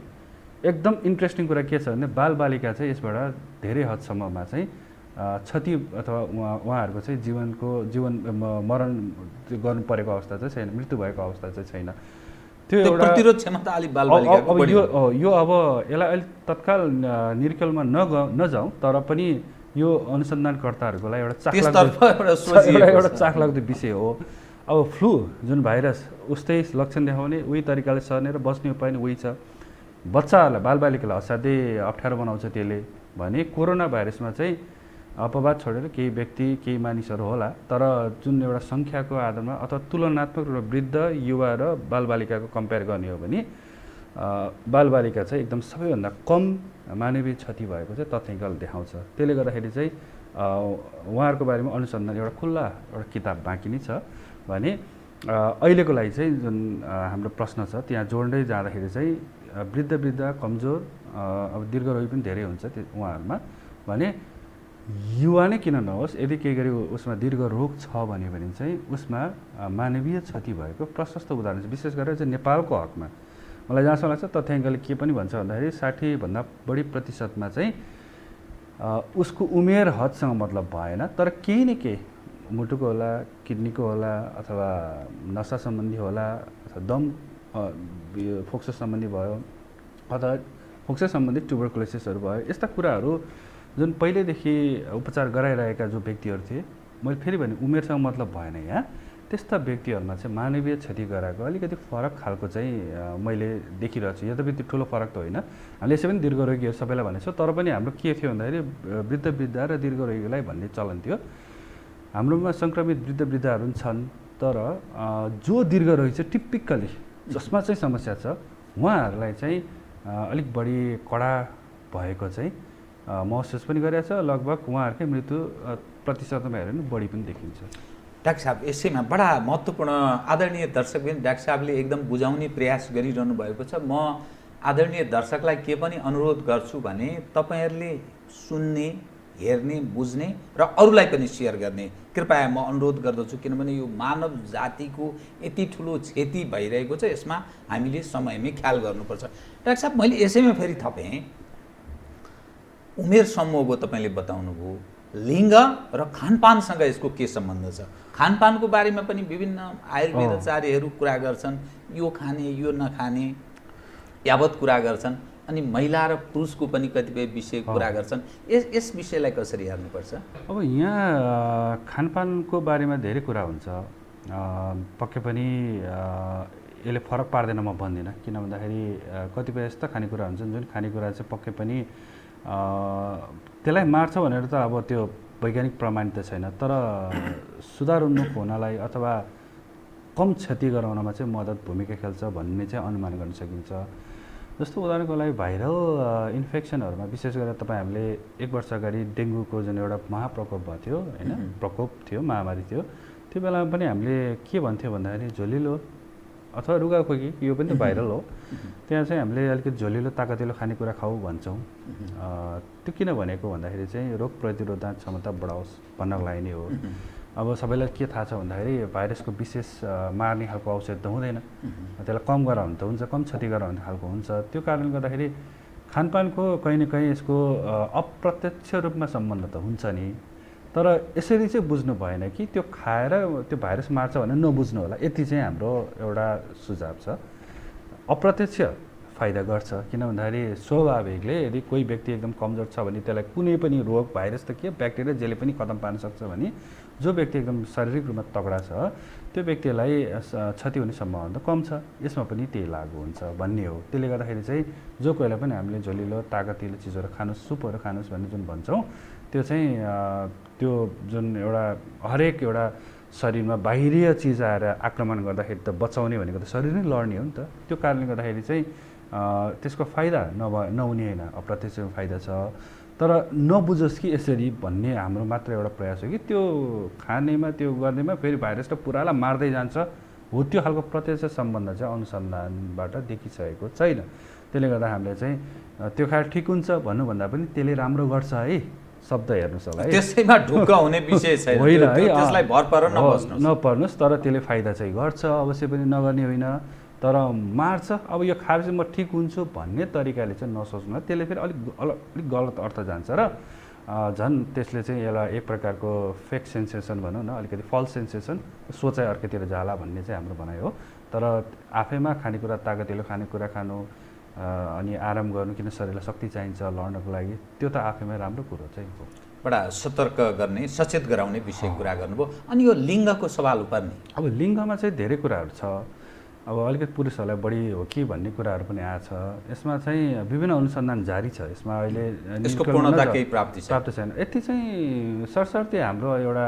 एकदम इन्ट्रेस्टिङ कुरा के छ भने बालबालिका चाहिँ यसबाट धेरै हदसम्ममा चाहिँ क्षति अथवा उहाँहरूको चाहिँ जीवन मरण गर्नु परेको अवस्था चाहिँ छैन, मृत्यु भएको अवस्था चाहिँ छैन। त्यो एउटा प्रतिरोध क्षमता अलि बालबालिकाको बढी। यो अब यसलाई अलिक तत्काल निरीक्षणमा नजाउँ, तर पनि यो अनुसन्धानकर्ताहरूलाई एउटा चाखलाग्दो विषय हो। अब फ्लू जुन भाइरस उस्तै लक्षण देखाउने, उही तरिकाले सर्ने र बस्ने उपाय नै उही छ। बच्चाहरूलाई, बालबालिकालाई असाध्यै अप्ठ्यारो बनाउँछ त्यसले भने कोरोना भाइरसमा चाहिँ अपवाद छोडेर केही व्यक्ति, केही मानिसहरू होला, तर जुन एउटा सङ्ख्याको आधारमा अथवा तुलनात्मक रूपमा वृद्ध, युवा र बालबालिकाको कम्पेयर गर्ने हो भने बालबालिका चाहिँ एकदम सबैभन्दा कम मानवीय क्षति भएको चाहिँ तथ्याङ्कले देखाउँछ। त्यसले गर्दाखेरि चाहिँ उहाँहरूको बारेमा अनुसन्धान एउटा खुल्ला एउटा किताब बाँकी नै छ भने अहिलेको लागि चाहिँ जुन हाम्रो प्रश्न छ त्यहाँ जोड्दै जाँदाखेरि चाहिँ वृद्ध, कमजोर, अब दीर्घरोगी पनि धेरै हुन्छ त्यो उहाँहरूमा भने युवा नै किन नहोस्, यदि केही गरी उसमा दीर्घ रोग छ भने चाहिँ उसमा मानवीय क्षति भएको प्रशस्त उदाहरण छ। विशेष गरेर चाहिँ नेपालको हकमा मलाई जहाँसम्म लाग्छ तथ्याङ्कले के पनि भन्छ भन्दाखेरि 60% भन्दा बढी प्रतिशतमा चाहिँ उसको उमेर हदसँग मतलब भएन, तर केही न केही मुटुको होला, किडनीको होला, अथवा नसा सम्बन्धी होला, अथवा दम फोक्सो सम्बन्धी भयो, अथवा फोक्सो सम्बन्धी ट्युबरकुलोसिसहरू भयो, यस्ता कुराहरू जुन पहिल्यैदेखि उपचार गराइरहेका जो व्यक्तिहरू थिए, मैले फेरि भने उमेरसँग मतलब भएन यहाँ, त्यस्ता व्यक्तिहरूमा चाहिँ मानवीय क्षति गराएको अलिकति फरक खालको चाहिँ मैले देखिरहेको छु। यद्यपि त्यो ठुलो फरक त होइन, हामीले यसै पनि दीर्घरोगीहरू सबैलाई भनेको छौँ, तर पनि हाम्रो के थियो भन्दाखेरि वृद्ध र दीर्घरोगीलाई भन्ने चलन थियो। हाम्रोमा सङ्क्रमित वृद्धहरू छन्, तर जो दीर्घरोगी चाहिँ टिपिकली जसमा चाहिँ समस्या छ उहाँहरूलाई चाहिँ अलिक बढी कडा भएको चाहिँ महसुस पनि गरेको छ। लगभग उहाँहरूकै मृत्यु प्रतिशतमा हेऱ्यो भने बढी पनि देखिन्छ। डाक्टर साहब, यसैमा बडा महत्त्वपूर्ण आदरणीय दर्शकबिन डाक्टर साहबले एकदम बुझाउने प्रयास गरिरहनु भएको छ। म आदरणीय दर्शकलाई के पनि अनुरोध गर्छु भने तपाईँहरूले सुन्ने, हेर्ने, बुझ्ने र अरूलाई पनि सेयर गर्ने कृपया म अनुरोध गर्दछु, किनभने यो मानव जातिको यति ठुलो क्षति भइरहेको छ, यसमा हामीले समयमै ख्याल गर्नुपर्छ। डाक्टर साहब, मैले यसैमा फेरि थपेँ, उमेर समूहको तपाईँले बताउनुभयो, लिङ्ग र खानपानसँग यसको के सम्बन्ध छ? खानपानको बारेमा पनि विभिन्न आयुर्वेदाचार्यहरू कुरा गर्छन्, यो खाने यो नखाने यावत कुरा गर्छन्, अनि महिला र पुरुषको पनि कतिपय विषय कुरा गर्छन्। यस विषयलाई कसरी हेर्नुपर्छ? अब यहाँ खानपानको बारेमा धेरै कुरा हुन्छ, पक्कै पनि यसले फरक पार्दैन म भन्दिनँ। किन भन्दाखेरि कतिपय यस्ता खानेकुरा हुन्छन् जुन खानेकुरा चाहिँ पक्कै पनि त्यसलाई मार्छ भनेर त अब त्यो वैज्ञानिक प्रमाणित छैन, तर सुधार उन्मुख हुनलाई अथवा कम क्षति गराउनमा चाहिँ मद्दत भूमिका खेल्छ भन्ने चाहिँ अनुमान गर्न सकिन्छ। जस्तो उदाहरणको लागि भाइरल इन्फेक्सनहरूमा विशेष गरेर हामीले 1 वर्ष अगाडि डेङ्गुको जुन एउटा महाप्रकोप भएको थियो होइन, प्रकोप थियो, महामारी थियो, त्यो बेलामा पनि हामीले के भन्थ्यो भन्दाखेरि झोलिलो अथवा रुगाखोकी, यो पनि त भाइरल हो, त्यहाँ चाहिँ हामीले अलिकति झोलिलो ताकतिलो खानेकुरा खाऊ भन्छौँ। त्यो किन भनेको भन्दाखेरि चाहिँ रोग प्रतिरोधक क्षमता बढाओस् भन्नको लागि नै हो। अब सबैलाई के थाहा छ भन्दाखेरि भाइरसको विशेष मार्ने खालको औषध त हुँदैन, त्यसलाई कम गराउनु त हुन्छ, कम क्षति गराउने खालको हुन्छ। त्यो कारणले गर्दाखेरि खानपानको कहीँ न कहीँ यसको अप्रत्यक्ष रूपमा सम्बन्ध त हुन्छ नि, तर यसरी चाहिँ बुझ्नु भएन कि त्यो खाएर त्यो भाइरस मार्छ भनेर नबुझ्नु होला। यति चाहिँ हाम्रो एउटा सुझाव छ। अप्रत्यक्ष फाइदा गर्छ, किन भन्दाखेरि स्वाभाविकले यदि कोही व्यक्ति एकदम कमजोर छ भने त्यसलाई कुनै पनि रोग, भाइरस त के, ब्याक्टेरिया जसले पनि खतम पार्न सक्छ भने जो व्यक्ति एकदम शारीरिक रूपमा तगडा छ त्यो व्यक्तिलाई क्षति हुने सम्भावना त कम छ। यसमा पनि त्यही लागु हुन्छ भन्ने हो। त्यसले गर्दाखेरि चाहिँ जो कोहीलाई पनि हामीले झोलिलो ताकतिलो चिजहरू खानुहोस्, सुपहरू खानुहोस् भन्ने जुन भन्छौँ, त्यो चाहिँ त्यो जुन एउटा हरेक एउटा शरीरमा बाहिरीय चिज आएर आक्रमण गर्दाखेरि त बचाउने भनेको त शरीर नै लड्ने हो नि त। त्यो कारणले गर्दाखेरि चाहिँ त्यसको फाइदा नहुने होइन, अप्रत्यक्ष फाइदा छ, तर नबुझोस् कि यसरी भन्ने हाम्रो मात्र एउटा प्रयास हो कि त्यो खानेमा त्यो गर्नेमा फेरि भाइरस त पुरालाई मार्दै जान्छ हो। त्यो खालको प्रत्यक्ष सम्बन्ध चाहिँ अनुसन्धानबाट देखिसकेको छैन। त्यसले गर्दा हामीले चाहिँ त्यो खाएर ठिक हुन्छ भन्नुभन्दा पनि त्यसले राम्रो गर्छ है शब्द हेर्नुहोस् होला है, त्यसैमा ढुक्क हुने विषय छैन होइन है, त्यसलाई भर पर नपर्नुहोस्, तर त्यसले फाइदा चाहिँ गर्छ, अवश्य पनि नगर्ने होइन, तर मार्छ। अब यो खाएर चाहिँ म ठिक हुन्छु भन्ने तरिकाले चाहिँ नसोच्नु, त्यसले फेरि अलिक गलत अर्थ जान्छ र झन् त्यसले चाहिँ यसलाई एक प्रकारको फेक सेन्सेसन भनौँ न, अलिकति फल्स सेन्सेसन, सोचाइ अर्कैतिर जाला भन्ने चाहिँ हाम्रो भनाइ हो। तर आफैमा खानेकुरा ताकतिलो खानेकुरा खानु अनि आराम गर्नु, किन शरीरलाई शक्ति चाहिन्छ लड्नको लागि, त्यो त आफैमा राम्रो कुरो चाहिँ हो। बडा सतर्क गर्ने, सचेत गराउने विषय कुरा गर्नुभयो। अनि यो लिङ्गको सवाल पर्ने, अब लिङ्गमा चाहिँ धेरै कुराहरू छ। अब अलिकति पुरुषहरूलाई बढी हो कि भन्ने कुराहरू पनि आएको छ। यसमा चाहिँ विभिन्न अनुसन्धान जारी छ। यसमा अहिले यसको पूर्णता केही प्राप्त छैन। यति चाहिँ सरसर्ती हाम्रो एउटा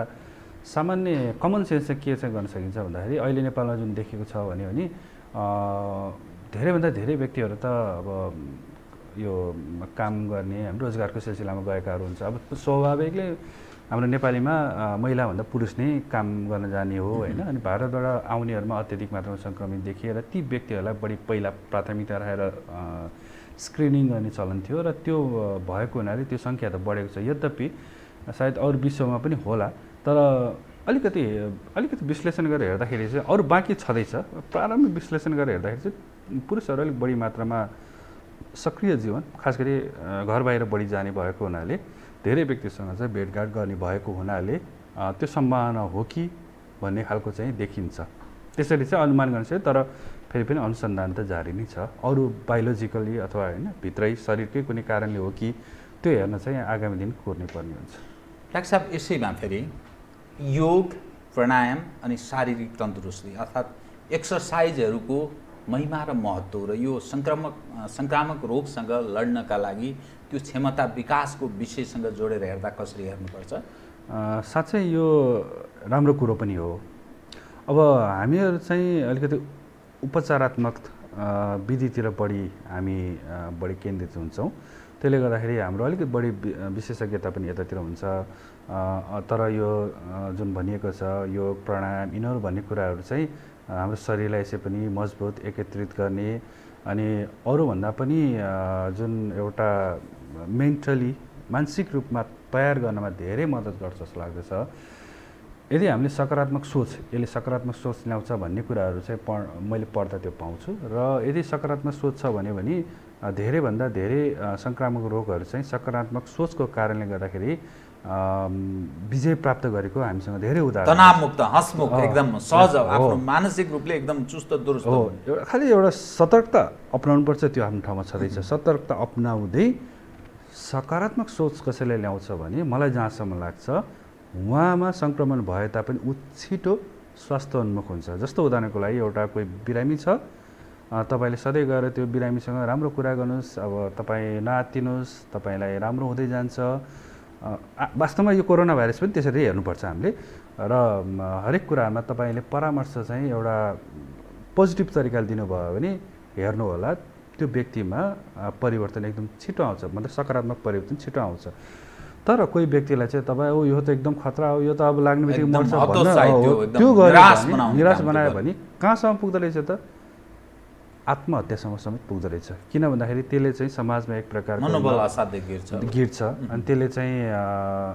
सामान्य कमन सेन्स चाहिँ के चाहिँ गर्न सकिन्छ भन्दाखेरि अहिले नेपालमा जुन देखेको छ भने धेरैभन्दा धेरै व्यक्तिहरू त अब यो काम गर्ने रोजगारको सिलसिलामा गएकाहरू हुन्छ। अब स्वाभाविकले हाम्रो नेपालीमा महिलाभन्दा पुरुष नै काम गर्न जाने हो होइन, अनि भारतबाट आउनेहरूमा अत्यधिक मात्रामा सङ्क्रमित देखिएर ती व्यक्तिहरूलाई बढी पहिला प्राथमिकता राखेर स्क्रिनिङ गर्ने चलन थियो र त्यो भएको हुनाले त्यो सङ्ख्या त बढेको छ। यद्यपि सायद अरू विश्वमा पनि होला, तर अलिकति विश्लेषण गरेर हेर्दाखेरि चाहिँ अरू बाँकी छँदैछ। प्रारम्भिक विश्लेषण गरेर हेर्दाखेरि चाहिँ पुरुषहरू अलिक बढी मात्रामा सक्रिय जीवन, खास गरी घर बाहिर बढी जाने भएको हुनाले, धेरै व्यक्तिसँग चाहिँ भेटघाट गर्ने भएको हुनाले त्यो सम्भावना हो कि भन्ने खालको चाहिँ देखिन्छ। त्यसरी चाहिँ अनुमान गर्न सक्छ, तर फेरि पनि अनुसन्धान त जारी नै छ। अरू बायोलोजिकली अथवा होइन भित्रै शरीरकै कुनै कारणले हो कि त्यो हेर्न चाहिँ आगामी दिन कुर्नै पर्ने हुन्छ। डाक्टर साहब, यसैमा फेरि योग, प्राणायाम अनि शारीरिक तन्दुरुस्ती अर्थात् एक्सर्साइजहरूको महिमा र महत्त्व र यो सङ्क्रामक रोगसँग लड्नका लागि त्यो क्षमता विकासको विषयसँग जोडेर हेर्दा कसरी हेर्नुपर्छ? साँच्चै यो राम्रो कुरो पनि हो। अब हामीहरू चाहिँ अलिकति उपचारात्मक विधितिर हामी बढी केन्द्रित हुन्छौँ। त्यसले गर्दाखेरि हाम्रो अलिकति बढी विशेषज्ञता पनि यतातिर हुन्छ। तर यो जुन भनिएको छ योग प्राणायाम यिनीहरू भन्ने कुराहरू चाहिँ हाम्रो शरीरलाई यसै पनि मजबुत एकत्रित गर्ने अनि अरूभन्दा पनि जुन एउटा मेन्टली मानसिक रूपमा तयार गर्नमा धेरै मद्दत गर्छ जस्तो लाग्दछ। यदि हामीले सकारात्मक सोच यसले सकारात्मक सोच ल्याउँछ भन्ने कुराहरू चाहिँ मैले पढ्दा त्यो पाउँछु र यदि सकारात्मक सोच छ भने धेरैभन्दा धेरै सङ्क्रामक रोगहरू चाहिँ सकारात्मक सोचको कारणले गर्दाखेरि विजय प्राप्त गरेको हामीसँग धेरै उदाहरण तनावमुक्त हँसमुख एकदम सहज आफ्नो मानसिक रूपले एकदम चुस्त दुरुस्त हो। खालि एउटा सतर्कता अपनाउनुपर्छ, त्यो आफ्नो ठाउँमा छँदैछ। सतर्कता अपनाउँदै सकारात्मक सोच कसैले ल्याउँछ भने मलाई जहाँसम्म लाग्छ उहाँमा सङ्क्रमण भए तापनि ऊ छिटो स्वास्थ्योन्मुख हुन्छ। जस्तो उदाहरणको लागि एउटा कोही बिरामी छ, तपाईँले सधैँ गएर त्यो बिरामीसँग राम्रो कुरा गर्नुहोस्, अब तपाईँ नआत्तिनुहोस्, तपाईँलाई राम्रो हुँदै जान्छ। वास्तवमा यो कोरोना भाइरस पनि त्यसरी हेर्नुपर्छ हामीले र हरेक कुरामा तपाईँले परामर्श चाहिँ एउटा पोजिटिभ तरिकाले दिनुभयो भने हेर्नु होला त्यो व्यक्तिमा परिवर्तन एकदम छिटो आउँछ, मतलब सकारात्मक परिवर्तन छिटो आउँछ। तर कोही व्यक्तिलाई चाहिँ तपाईँ यो त एकदम खतरा हो, यो त अब लाग्ने बित्तिकै मर्छ भन्न त्यो निराश बनायो भने कहाँसम्म पुग्दो रहेछ त आत्महत्यासम्म समेत पुग्दो रहेछ। किन भन्दाखेरि त्यसले चाहिँ समाजमा एक प्रकारको मनोबल असाध्यै गिर्छ अनि त्यसले चाहिँ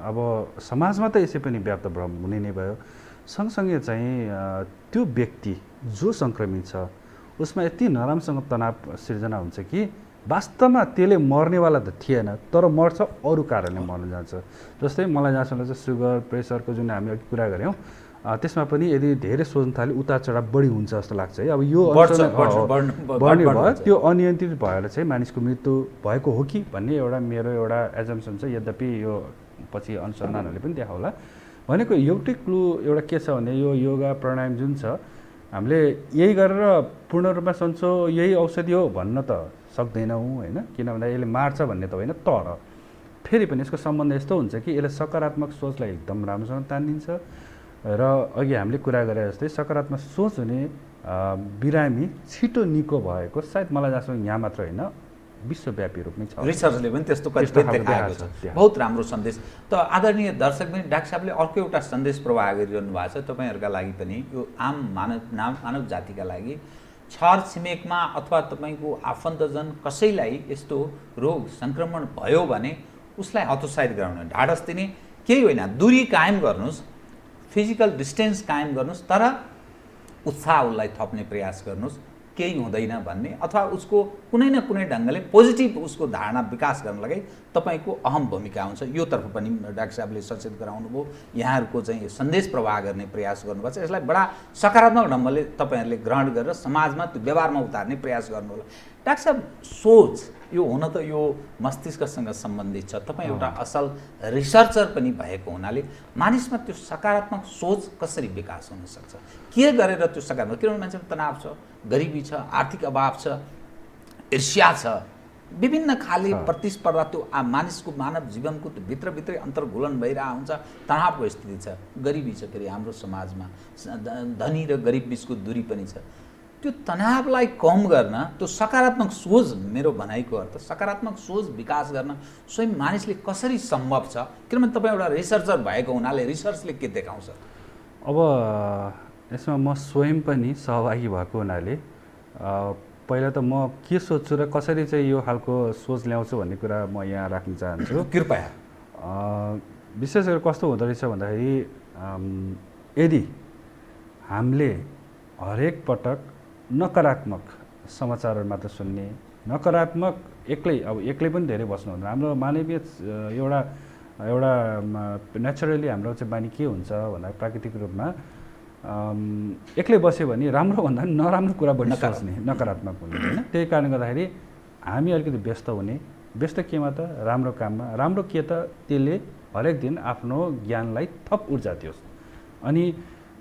अब समाजमा त यसै पनि व्याप्त हुने नै भयो। सँगसँगै चाहिँ त्यो व्यक्ति जो सङ्क्रमित छ उसमा यति नराम्रोसँग तनाव सिर्जना हुन्छ कि वास्तवमा त्यसले मर्नेवाला त थिएन, तर मर्छ अरू कारणले मर्न जान्छ। जस्तै मलाई जहाँसम्म चाहिँ सुगर प्रेसरको जुन हामी अघि कुरा गऱ्यौँ त्यसमा पनि यदि धेरै सोच्न थाले उतार चढाव बढी हुन्छ जस्तो लाग्छ है। अब यो बढ्ने भयो त्यो अनियन्त्रित भएर चाहिँ मानिसको मृत्यु भएको हो कि भन्ने एउटा मेरो एउटा एजम्सन छ। यद्यपि यो पछि अनुसन्धानहरूले पनि देखाउला। भनेको एउटै क्लु एउटा के छ भने यो योगा प्राणायाम जुन छ हामीले यही गरेर पूर्ण रूपमा सन्चो यही औषधि हो भन्न त सक्दैनौँ होइन, किन भन्दा यसले मार्छ भन्ने त होइन। तर फेरि पनि यसको सम्बन्ध यस्तो हुन्छ कि यसले सकारात्मक सोचलाई एकदम राम्रोसँग तानिदिन्छ र अघि हामीले कुरा गरे जस्तै सकारात्मक सोच हुने बिरामी छिटो निको भएको सायद मलाई जहाँसम्म यहाँ मात्र होइन विश्वव्यापी रूपमै छ। रिसर्चले पनि त्यस्तो कतिपय देखाएको छ। बहुत राम्रो सन्देश। त आदरणीय दर्शक पनि डाक्टर साहबले अर्को एउटा सन्देश प्रवाह गरिरहनु भएको छ तपाईँहरूका लागि पनि, यो आम मानव जातिका लागि। छर छिमेकमा अथवा तपाईँको आफन्तजन कसैलाई यस्तो रोग सङ्क्रमण भयो भने उसलाई हतोत्साहित गराउनु, ढाडस दिने केही होइन, दूरी कायम गर्नुहोस्, फिजिकल डिस्टेन्स कायम गर्नुहोस्, तर उत्साह उसलाई थप्ने प्रयास गर्नुहोस्, केही हुँदैन भन्ने अथवा उसको कुनै न कुनै ढङ्गले पोजिटिभ उसको धारणा विकास गर्नलाई तपाईँको अहम भूमिका हुन्छ। यो तर्फ पनि डाक्टर साहबले सचेत गराउनु भयो, यहाँहरूको चाहिँ सन्देश प्रवाह गर्ने प्रयास गर्नुभएको छ। यसलाई बडा सकारात्मक ढङ्गले तपाईँहरूले ग्रहण गरेर समाजमा त्यो व्यवहारमा उतार्ने प्रयास गर्नु होला। डाक्टर साहब सोच यो हुन त यो मस्तिष्कसँग सम्बन्धित छ, तपाईँ एउटा असल रिसर्चर पनि भएको हुनाले मानिसमा त्यो सकारात्मक सोच कसरी विकास हुन सक्छ, के गरेर त्यो सकारात्मक, किनभने मान्छेमा तनाव छ, गरिबी छ, आर्थिक अभाव छ, ईर्ष्या छ, विभिन्न खाले प्रतिस्पर्धा त्यो मानिसको मानव जीवनको त्यो भित्रभित्रै अन्तर्घुलन भइरहेको हुन्छ, तनावको स्थिति छ, गरिबी छ, फेरि हाम्रो समाजमा धनी र गरिब बिचको दूरी पनि छ। त्यो तनावलाई कम गर्न त्यो सकारात्मक सोच, मेरो भनाइको अर्थ सकारात्मक सोच विकास गर्न स्वयं मानिसले कसरी सम्भव छ, किनभने तपाईँ एउटा रिसर्चर भएको हुनाले रिसर्चले के देखाउँछ? अब यसमा म स्वयं पनि सहभागी भएको हुनाले पहिला त म के सोच्छु र कसरी चाहिँ यो खालको सोच ल्याउँछु भन्ने कुरा म यहाँ राख्न चाहन्छु। कृपया। विशेष गरी कस्तो हुँदो रहेछ भन्दाखेरि यदि हामीले हरेक पटक नकारात्मक समाचारहरू मात्र सुन्ने, नकारात्मक एक्लै पनि धेरै बस्नु हुँदैन। हाम्रो मानवीय एउटा नेचुरली हाम्रो चाहिँ बानी के हुन्छ भन्दा प्राकृतिक रूपमा एक्लै बस्यो भने राम्रो भन्दा पनि नराम्रो कुरा बढी सोच्ने, नकारात्मक हुने होइन। त्यही कारणले गर्दाखेरि हामी अलिकति व्यस्त हुने, व्यस्त केमा त राम्रो काममा, राम्रो के त त्यसले हरेक दिन आफ्नो ज्ञानलाई थप ऊर्जा दियोस्। अनि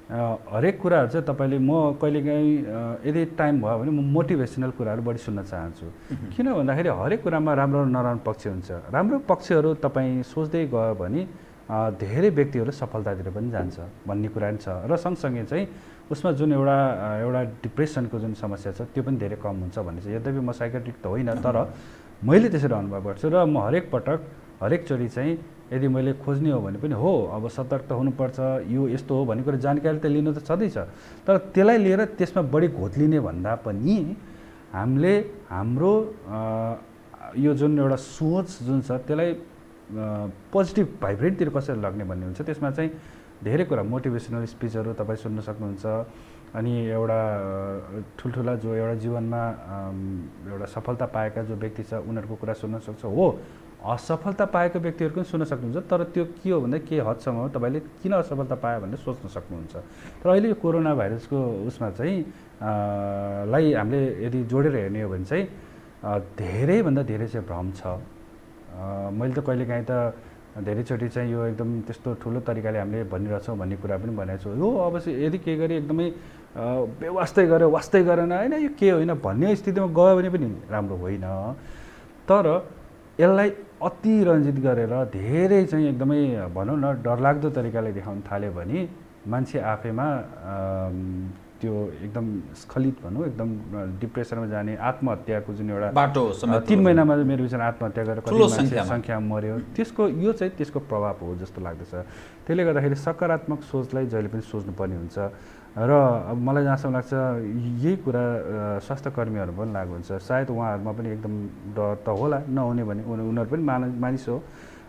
हरेक कुराहरू चाहिँ तपाईँले म कहिलेकाहीँ यदि टाइम भयो भने म मोटिभेसनल कुराहरू बढी सुन्न चाहन्छु। किन भन्दाखेरि हरेक कुरामा राम्रो र नराम्रो पक्ष हुन्छ। राम्रो पक्षहरू तपाईँ सोच्दै गयो भने धेरै व्यक्तिहरू सफलतातिर पनि जान्छ भन्ने कुरा पनि छ र सँगसँगै चाहिँ उसमा जुन एउटा डिप्रेसनको जुन समस्या छ त्यो पनि धेरै कम हुन्छ भन्ने छ। यद्यपि म साइकेट्रिक त होइन, तर मैले त्यसरी अनुभव गर्छु र म हरेक पटक हरेकचोटि चाहिँ यदि मैले खोज्ने हो भने पनि हो अब सतर्क त हुनुपर्छ, यो यस्तो हो भन्ने कुरा जानकारी त लिनु त छँदैछ, तर त्यसलाई लिएर त्यसमा बढी घोत्लिने भन्दा पनि हामीले हाम्रो यो जुन एउटा सोच जुन छ त्यसलाई पोजिटिभ भाइब्रेटतिर कसरी लग्ने भन्ने हुन्छ। त्यसमा चाहिँ धेरै कुरा मोटिभेसनल स्पिचहरू तपाईँ सुन्न सक्नुहुन्छ। अनि एउटा ठुल्ठुला जो एउटा जीवनमा एउटा सफलता पाएका जो व्यक्ति छ उनीहरूको कुरा सुन्न सक्छ। हो, असफलता पाएको व्यक्तिहरूको पनि सुन्न सक्नुहुन्छ, तर त्यो के हो भन्दा के हदसम्म हो तपाईँले किन असफलता पायो भनेर सोच्न सक्नुहुन्छ। तर अहिले यो कोरोना भाइरसको उसमा चाहिँ हामीले यदि जोडेर हेर्ने हो भने चाहिँ धेरैभन्दा धेरै चाहिँ भ्रम छ। मैले त कहिलेकाहीँ त धेरैचोटि चाहिँ यो एकदम त्यस्तो ठुलो तरिकाले हामीले भनिरहेछौँ भन्ने कुरा पनि भनेको छु। हो अवश्य यदि केही गरी एकदमै बेवास्तै गऱ्यो वास्तै गरेन होइन यो के होइन भन्ने स्थितिमा गयो भने पनि राम्रो होइन। तर यसलाई अतिरञ्जित गरेर धेरै चाहिँ एकदमै भनौँ न डरलाग्दो तरिकाले देखाउन थाल्यो भने मान्छे आफैमा त्यो एकदम स्खलित भनौँ एकदम डिप्रेसनमा जाने आत्महत्याको जुन एउटा बाटो 3 महिनामा मेरो विचार आत्महत्या गरेर कति मान्छे सङ्ख्या मर्यो यो चाहिँ त्यसको प्रभाव हो जस्तो लाग्दछ। त्यसले गर्दाखेरि सकारात्मक सोचलाई जहिले पनि सोच्नुपर्ने हुन्छ र अब मलाई जहाँसम्म लाग्छ यही कुरा स्वास्थ्य कर्मीहरू पनि लागु हुन्छ। सायद उहाँहरूमा पनि एकदम डर त होला नहुने भने उनीहरू पनि मानिस हो,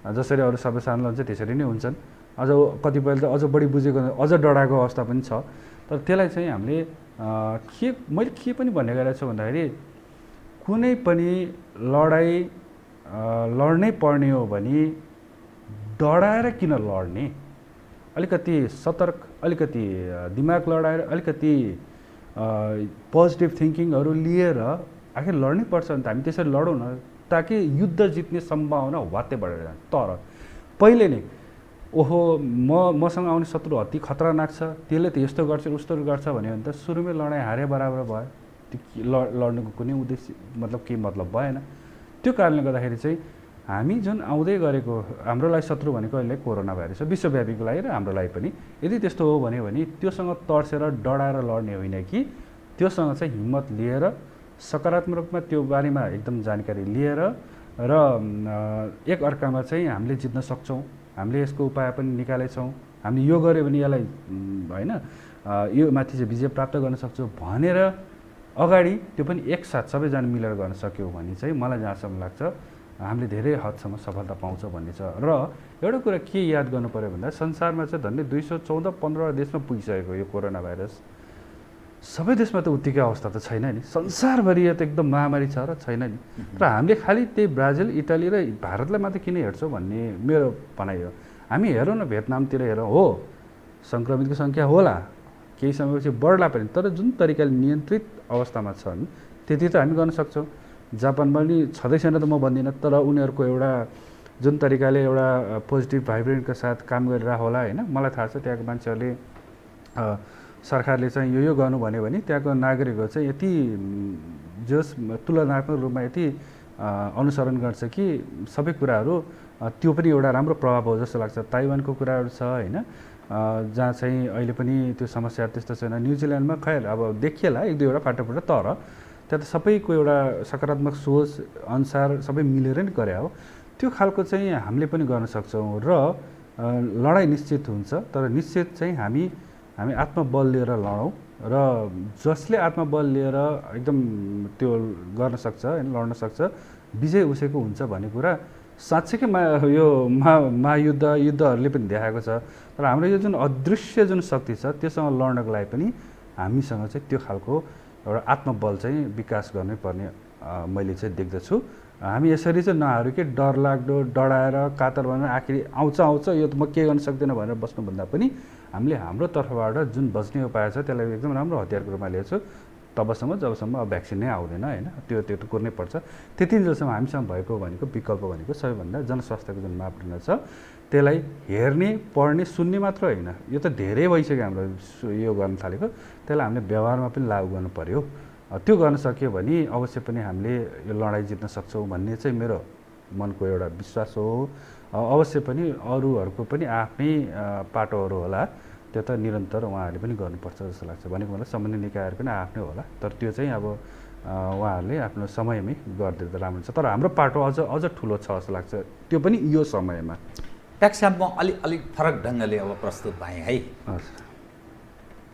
जसरी अरू सबै सानो हुन्छ त्यसरी नै हुन्छन्। अझ कतिपयले त अझ बढी बुझेको अझ डराएको अवस्था पनि छ। तर त्यसलाई चाहिँ हामीले मैले के पनि भन्ने गरेको छु भन्दाखेरि कुनै पनि लडाइँ लड्नै पर्ने हो भने डराएर किन लड्ने, अलिकति सतर्क अलिकति दिमाग लडाएर अलिकति पोजिटिभ थिङ्किङहरू लिएर आखिर लड्नै पर्छ भने त हामी त्यसरी लडौँ न, ताकि युद्ध जित्ने सम्भावना वात्तै बढेर जान्छ। तर पहिले नै ओहो मसँग आउने शत्रु अति खतरनाक छ त्यसले त यस्तो गर्छ उस्तो गर्छ भन्यो भने त सुरुमै लडाइँ हारे बराबर भयो, त्यो लड्नुको कुनै उद्देश्य मतलब केही मतलब भएन। त्यो कारणले गर्दाखेरि चाहिँ हामी जुन आउँदै गरेको हाम्रो लागि शत्रु भनेको अहिले कोरोना भाइरस हो, विश्वव्यापीको लागि र हाम्रो लागि पनि। यदि त्यस्तो हो भने त्योसँग तर्सेर डराएर लड्ने होइन कि त्योसँग चाहिँ हिम्मत लिएर सकारात्मक रूपमा त्यो बारेमा एकदम जानकारी लिएर र एक अर्कामा चाहिँ हामीले जित्न सक्छौँ, हामीले यसको उपाय पनि निकालेछौँ, हामीले यो गऱ्यो भने यसलाई होइन यो माथि चाहिँ विजय प्राप्त गर्न सक्छौँ भनेर अगाडि त्यो पनि एकसाथ सबैजना मिलेर गर्न सक्यो भने चाहिँ मलाई जहाँसम्म लाग्छ हामीले धेरै हदसम्म सफलता पाउँछ भन्ने छ। र एउटा कुरा के याद गर्नु पऱ्यो भन्दा संसारमा चाहिँ झन्डै 214-15 देशमा पुगिसकेको यो कोरोना भाइरस। सबै देशमा त उत्तिकै अवस्था त छैन नि, संसारभरि यो त एकदम महामारी छ र छैन नि। र हामीले खालि त्यही ब्राजिल इटाली र भारतलाई मात्रै किन हेर्छौँ भन्ने मेरो भनाइ हो। हामी हेरौँ न भियतनामतिर हेरौँ, हो सङ्क्रमितको सङ्ख्या होला केही समयपछि बढ्ला पनि, तर जुन तरिकाले नियन्त्रित अवस्थामा छन् त्यति त हामी गर्न सक्छौँ। जापानमा पनि छँदै छैन त म भन्दिनँ, तर उनीहरूको एउटा जुन तरिकाले एउटा पोजिटिभ भाइब्रेन्टका साथ काम गरिरहेको होला होइन। मलाई थाहा छ त्यहाँको मान्छेहरूले सरकारले चाहिँ यो गर्नु भन्यो भने त्यहाँको नागरिकहरू चाहिँ यति जस तुलनात्मक रूपमा यति अनुसरण गर्छ कि सबै कुराहरू त्यो पनि एउटा राम्रो प्रभाव हो जस्तो लाग्छ। ताइवानको कुराहरू छ होइन, जहाँ चाहिँ अहिले पनि त्यो समस्या त्यस्तो छैन। न्युजिल्यान्डमा खैर अब देखिएला 1-2वटा फाटाफुटा, तर त्यहाँ त सबैको एउटा सकारात्मक सोच अनुसार सबै मिलेर नै गरे हो। त्यो खालको चाहिँ हामीले पनि गर्न सक्छौँ र लडाइँ निश्चित हुन्छ, तर निश्चित चाहिँ हामी आत्मबल लिएर लडौँ र जसले आत्मबल लिएर एकदम त्यो गर्न सक्छ होइन लड्न सक्छ विजय उसैको हुन्छ भन्ने कुरा साँच्चैकै युद्धहरूले पनि देखाएको छ। तर हाम्रो यो जुन अदृश्य जुन शक्ति छ त्योसँग लड्नको लागि पनि हामीसँग चाहिँ त्यो खालको एउटा आत्मबल चाहिँ विकास गर्नै पर्ने मैले चाहिँ देख्दछु। हामी यसरी चाहिँ नहारौँ कि डरलाग्दो डराएर कातर भनेर आखिर आउँछ यो त म के गर्न सक्दैन भनेर बस्नुभन्दा पनि हामीले हाम्रो तर्फबाट जुन बच्ने उपाय छ त्यसलाई एकदम राम्रो हतियारको रूपमा लिएको छु। जबसम्म अब भ्याक्सिन नै आउँदैन होइन, त्यो त कुर्नै पर्छ। त्यतिन्जेलसम्म हामीसँग भएको विकल्प भनेको सबैभन्दा जनस्वास्थ्यको जुन मापदण्ड छ त्यसलाई हेर्ने पढ्ने सुन्ने मात्र होइन, यो त धेरै भइसक्यो हाम्रो यो गर्न थालेको, त्यसलाई हामीले व्यवहारमा पनि लागू गर्नु पर्यो। त्यो गर्न सक्यो भने अवश्य पनि हामीले यो लडाइँ जित्न सक्छौँ भन्ने चाहिँ मेरो मनको एउटा विश्वास हो। अवश्य पनि अरूहरूको पनि आफ्नै पाटोहरू होला, त्यो त निरन्तर उहाँहरूले पनि गर्नुपर्छ जस्तो लाग्छ। भनेको मतलब सम्बन्धित निकायहरूको पनि आफ्नै होला, तर त्यो चाहिँ अब उहाँहरूले आफ्नो समयमै गरिदिँदा राम्रो छ। तर हाम्रो पाटो अझ ठुलो छ जस्तो लाग्छ, त्यो पनि यो समयमा। डाक्टर साहब, म अलिक फरक ढङ्गले अब प्रस्तुत भएँ है। हजुर।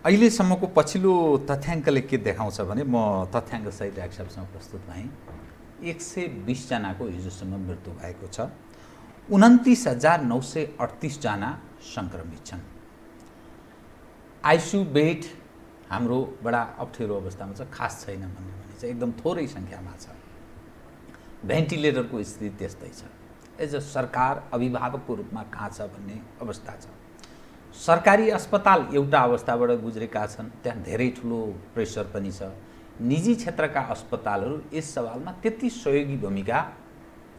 अहिलेसम्मको पछिल्लो तथ्याङ्कले के देखाउँछ भने, म तथ्याङ्कसहित डाक्टर साहबसँग प्रस्तुत भएँ, 120 जनाको हिजोसम्म मृत्यु भएको छ, 29,938 जना सङ्क्रमित छन्। आइसियु बेड हाम्रो बडा अप्ठ्यारो अवस्थामा छ, खास छैन भन्ने भने चाहिँ एकदम थोरै सङ्ख्यामा छ। भेन्टिलेटरको स्थिति त्यस्तै छ। एज अ सरकार अभिभावकको रूपमा कहाँ छ भन्ने अवस्था छ। सरकारी अस्पताल एउटा अवस्थाबाट गुज्रेका छन्, त्यहाँ धेरै ठुलो प्रेसर पनि छ। निजी क्षेत्रका अस्पतालहरू यस सवालमा त्यति सहयोगी भूमिका,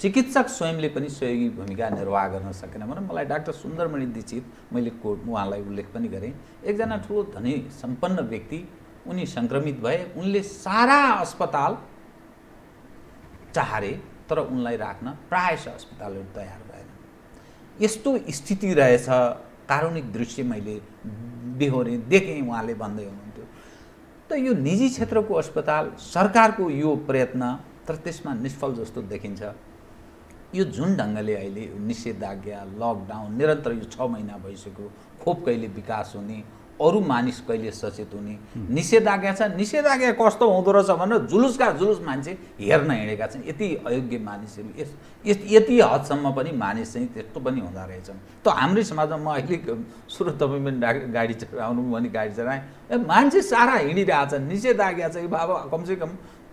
चिकित्सक स्वयंले पनि सहयोगी भूमिका निर्वाह गर्न सकेन भने मलाई डाक्टर सुन्दरमणि दीक्षित, मैले कोर्ट उहाँलाई उल्लेख पनि गरेँ, एकजना ठुलो धनी सम्पन्न व्यक्ति, उनी सङ्क्रमित भए, उनले सारा अस्पताल चाहे तर उनलाई राख्न प्रायः अस्पतालहरू तयार भएन। यस्तो स्थिति रहेछ। कारुणिक दृश्य मैले बेहोरेँ, देखेँ, उहाँले भन्दै हुनुहुन्थ्यो। त यो निजी क्षेत्रको अस्पताल, सरकारको यो प्रयत्न, तर त्यसमा निष्फल जस्तो देखिन्छ। यो जुन ढङ्गले अहिले निषेधाज्ञा, लकडाउन, निरन्तर यो 6 महिना भइसक्यो, खोप कहिले विकास हुने, अरू मानिस कहिले सचेत हुने, निषेधाज्ञा छ, निषेधाज्ञा कस्तो हुँदो रहेछ भनेर जुलुसका जुलुस मान्छे हेर्न हिँडेका छन्। यति अयोग्य मानिसहरू, यति हदसम्म पनि मानिस चाहिँ त्यस्तो पनि हुँदो रहेछन्। त हाम्रै समाजमा, म अहिले सुरु तपाईँ पनि गाडी चलाउनु भने गाडी चलाएँ, मान्छे सारा हिँडिरहेछन्, निषेधाज्ञा छ, बाबा कमसेकम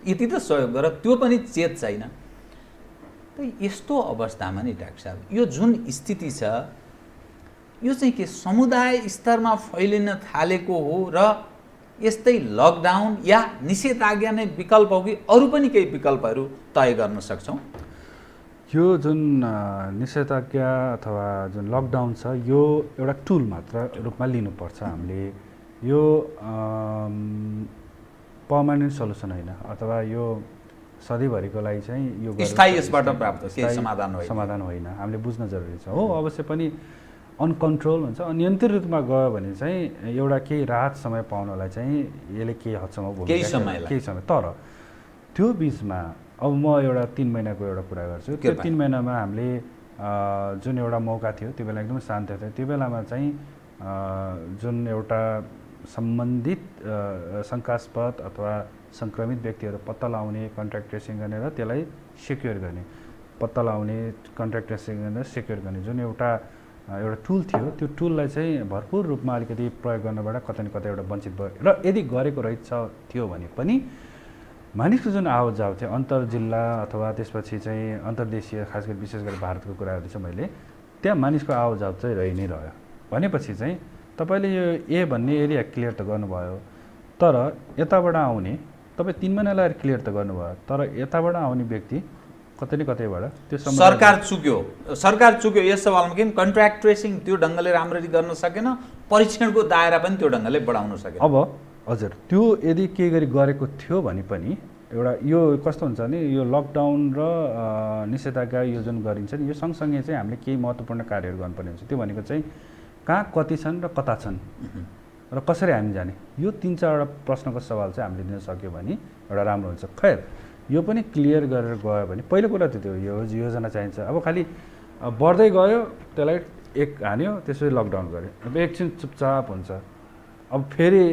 यति त सहयोग गर, त्यो पनि चेत छैन। त यस्तो अवस्थामा नि डाक्टर साहब, यो जुन स्थिति छ, यो चाहिँ के समुदाय स्तरमा फैलिन थालेको हो र यस्तै लकडाउन या निषेधाज्ञा नै विकल्प हो कि अरू पनि केही विकल्पहरू तय गर्न सक्छौँ? यो जुन निषेधाज्ञा अथवा जुन लकडाउन छ, यो एउटा टुल मात्र रूपमा लिनुपर्छ हामीले। यो पर्मानेन्ट सल्युसन होइन, अथवा यो सधैँभरिको लागि चाहिँ यो स्थायी यसबाट प्राप्त केही समाधान होइन, हामीले बुझ्न जरुरी छ। हो, अवश्य पनि अनकन्ट्रोल हुन्छ, अनियन्त्रित रूपमा गयो भने चाहिँ एउटा केही राहत समय पाउनलाई चाहिँ यसले केही हदसम्म केही समय, तर त्यो बिचमा अब म एउटा 3 महिनाको एउटा कुरा गर्छु। त्यो 3 महिनामा हामीले जुन एउटा मौका थियो, त्यो बेला एकदम शान्त थियो। त्यो बेलामा चाहिँ जुन एउटा सम्बन्धित शङ्कास्पद अथवा सङ्क्रमित व्यक्तिहरू पत्ता लगाउने, कन्ट्याक्ट ट्रेसिङ गर्ने र त्यसलाई सेक्योर गर्ने, पत्ता लगाउने, कन्ट्याक्ट ट्रेसिङ गरेर सेक्योर गर्ने जुन एउटा टुल थियो, त्यो टुललाई चाहिँ भरपुर रूपमा अलिकति प्रयोग गर्नबाट कतै न कतै एउटा वञ्चित भयो। र यदि गरेको थियो भने पनि मानिसको जुन आवाज जाव थियो अन्तर जिल्ला अथवा त्यसपछि चाहिँ अन्तर्देशीय, खास गरी विशेष गरी भारतको कुरा गर्दैछु मैले, त्यहाँ मानिसको आवाज जाव चाहिँ रहि नै रह्यो। भनेपछि चाहिँ तपाईँले यो ए भन्ने एरिया क्लियर त गर्नुभयो, तर यताबाट आउने तपाईँ 3 महिना लगाएर क्लियर त गर्नुभयो, तर यताबाट आउने व्यक्ति कतै न कतैबाट त्यो सरकार चुक्यो यस सवालमा। किन कन्ट्र्याक्ट ट्रेसिङ त्यो ढङ्गले राम्ररी गर्न सकेन, परीक्षणको दायरा पनि त्यो ढङ्गले बढाउन सकेन। अब हजुर, त्यो यदि केही गरी गरेको थियो भने पनि एउटा यो कस्तो हुन्छ भने, यो लकडाउन र निषेधाज्ञा यो जुन गरिन्छ नि, यो सँगसँगै चाहिँ हामीले केही महत्त्वपूर्ण कार्यहरू गर्नुपर्ने हुन्छ। त्यो भनेको चाहिँ कहाँ कति छन् र कता छन् र कसरी हामी जाने, यो 3-4वटा प्रश्नको सवाल चाहिँ हामीले दिन सक्यो भने एउटा राम्रो हुन्छ। खैर, यो पनि क्लियर गरेर गयो भने पहिलो कुरा त त्यो योजना चाहिन्छ। अब खालि बढ्दै गयो, त्यसलाई एक हान्यो, त्यसपछि लकडाउन गऱ्यो, अब एकछिन चुपचाप हुन्छ। अब फेरि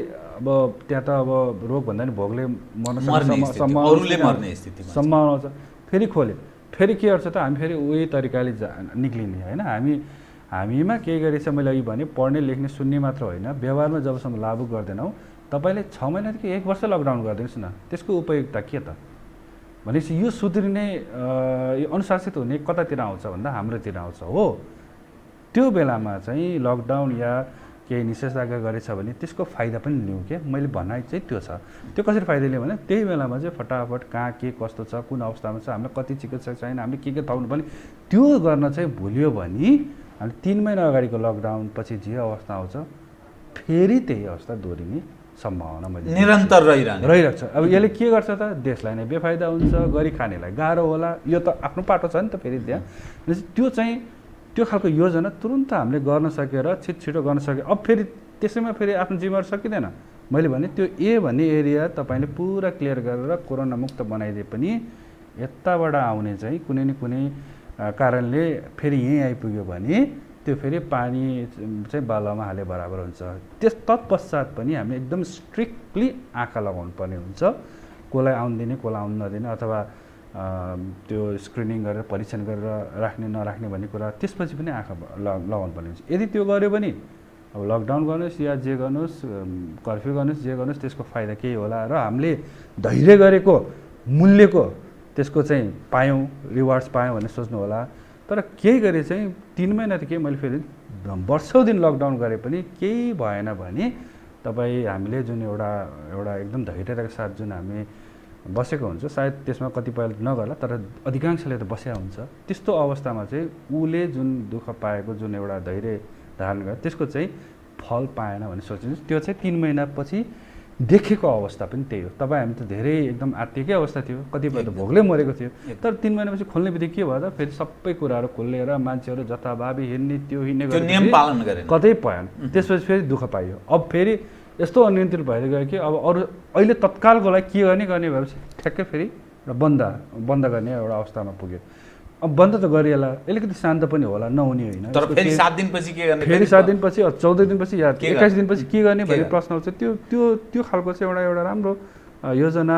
अब त्यहाँ त अब रोग भन्दा नि भोगले मर्ने सम्भावना छ, फेरि खोल्यो, फेरि के गर्छ त हामी फेरि उही तरिकाले निक्लिने होइन। हामीमा केही गरी चाहिँ मैले अघि भने पढ्ने, लेख्ने, सुन्ने मात्र होइन, व्यवहारमा जबसम्म लागू गर्दैनौँ, तपाईँले 6 महिनादेखि 1 वर्ष लकडाउन गरिदिनुहोस् न, त्यसको उपयोगिता के त भनेपछि यो सुध्रिने, यो अनुशासित हुने कतातिर आउँछ भन्दा हाम्रोतिर आउँछ। हो, त्यो बेलामा चाहिँ लकडाउन या केही निषेधाज्ञा गरेछ भने त्यसको फाइदा पनि लिउँ के, मैले भनाइ चाहिँ त्यो छ। त्यो कसरी फाइदा लियो भने त्यही बेलामा चाहिँ फटाफट कहाँ के कस्तो छ, कुन अवस्थामा छ, हामीलाई कति चिकित्सक चाहिने, हामीले के थप्नु पर्ने, त्यो गर्न चाहिँ भुल्यो भने हामीले 3 महिना अगाडिको लकडाउन पछि जे अवस्था आउँछ फेरि त्यही अवस्था दोहोरिने सम्भावना मैले निरन्तर रहिरहने रहिरहेको छ। अब यसले के गर्छ त, देशलाई नै बेफाइदा हुन्छ, गरी खानेलाई गाह्रो होला, यो त आफ्नो पाटो छ नि त फेरि त्यहाँ। त्यो चाहिँ त्यो खालको योजना तुरुन्त हामीले गर्न सकेर छिटो गर्न सके। अब फेरि त्यसैमा फेरि आफ्नो जिम्मेवारी सकिँदैन। मैले भने त्यो ए भन्ने एरिया तपाईँले पुरा क्लियर गरेर कोरोना मुक्त बनाइदिए पनि यताबाट आउने चाहिँ कुनै न कुनै कारणले फेरि यहीँ आइपुग्यो भने त्यो फेरि पानी चाहिँ बालुवामा हाले बराबर हुन्छ। तत्पश्चात पनि हामीले एकदम स्ट्रिक्टली आँखा लगाउनु पर्ने हुन्छ, कसलाई आउनु दिने कसलाई आउनु नदिने, अथवा त्यो स्क्रिनिङ गरेर परीक्षण गरेर राख्ने नराख्ने भन्ने कुरा त्यसपछि पनि आँखा लगाउनु पर्ने हुन्छ। यदि त्यो गऱ्यो भने अब लकडाउन गर्नुहोस् या जे गर्नुहोस्, कर्फ्यू गर्नुहोस्, जे गर्नुहोस्, त्यसको फाइदा केही होला र हामीले धैर्य गरेको मूल्यको त्यसको चाहिँ पायौँ, रिवार्ड्स पायौँ भन्ने सोच्नु होला। तर केही गरे चाहिँ 3 महिना त के, मैले फेरि वर्षौँ दिन लकडाउन गरे पनि केही भएन भने तपाईँ हामीले जुन एउटा एकदम धैर्यताको साथ जुन हामी बसेको हुन्छ, सायद त्यसमा कतिपय नगर्ला तर अधिकांशले त बसेका हुन्छ। त्यस्तो अवस्थामा चाहिँ उसले जुन दुःख पाएको, जुन एउटा धैर्य धारण गरे, त्यसको चाहिँ फल पाएन भन्ने सोचिनुहोस्। त्यो चाहिँ 3 महिनापछि देखेको अवस्था पनि त्यही हो। तपाईँ हामी त धेरै एकदम आत्तिकै अवस्था थियो, कतिपय त भोगले मरेको थियो। तर 3 महिनापछि खोल्ने बित्तिकै के भयो त, फेरि सबै कुराहरू खोलेर मान्छेहरू जताभावी हिँड्ने त्यो हिँड्ने नियम पालन गरेन, कतै पाएन। त्यसपछि फेरि दुःख पाइयो। अब फेरि यस्तो अनियन्त्रित भएर गयो कि अब अरू अहिले तत्कालको लागि के गर्ने भएपछि ठ्याक्कै फेरि बन्द गर्ने एउटा अवस्थामा पुग्यो। अब बन्द त गरिएला, अलिकति शान्त पनि होला, नहुने होइन। तर फेरि 7 दिनपछि के गर्ने, फेरि 7 दिनपछि 14 दिनपछि या 21 दिनपछि के गर्ने भन्ने प्रश्न आउँछ। त्यो खालको चाहिँ एउटा राम्रो योजना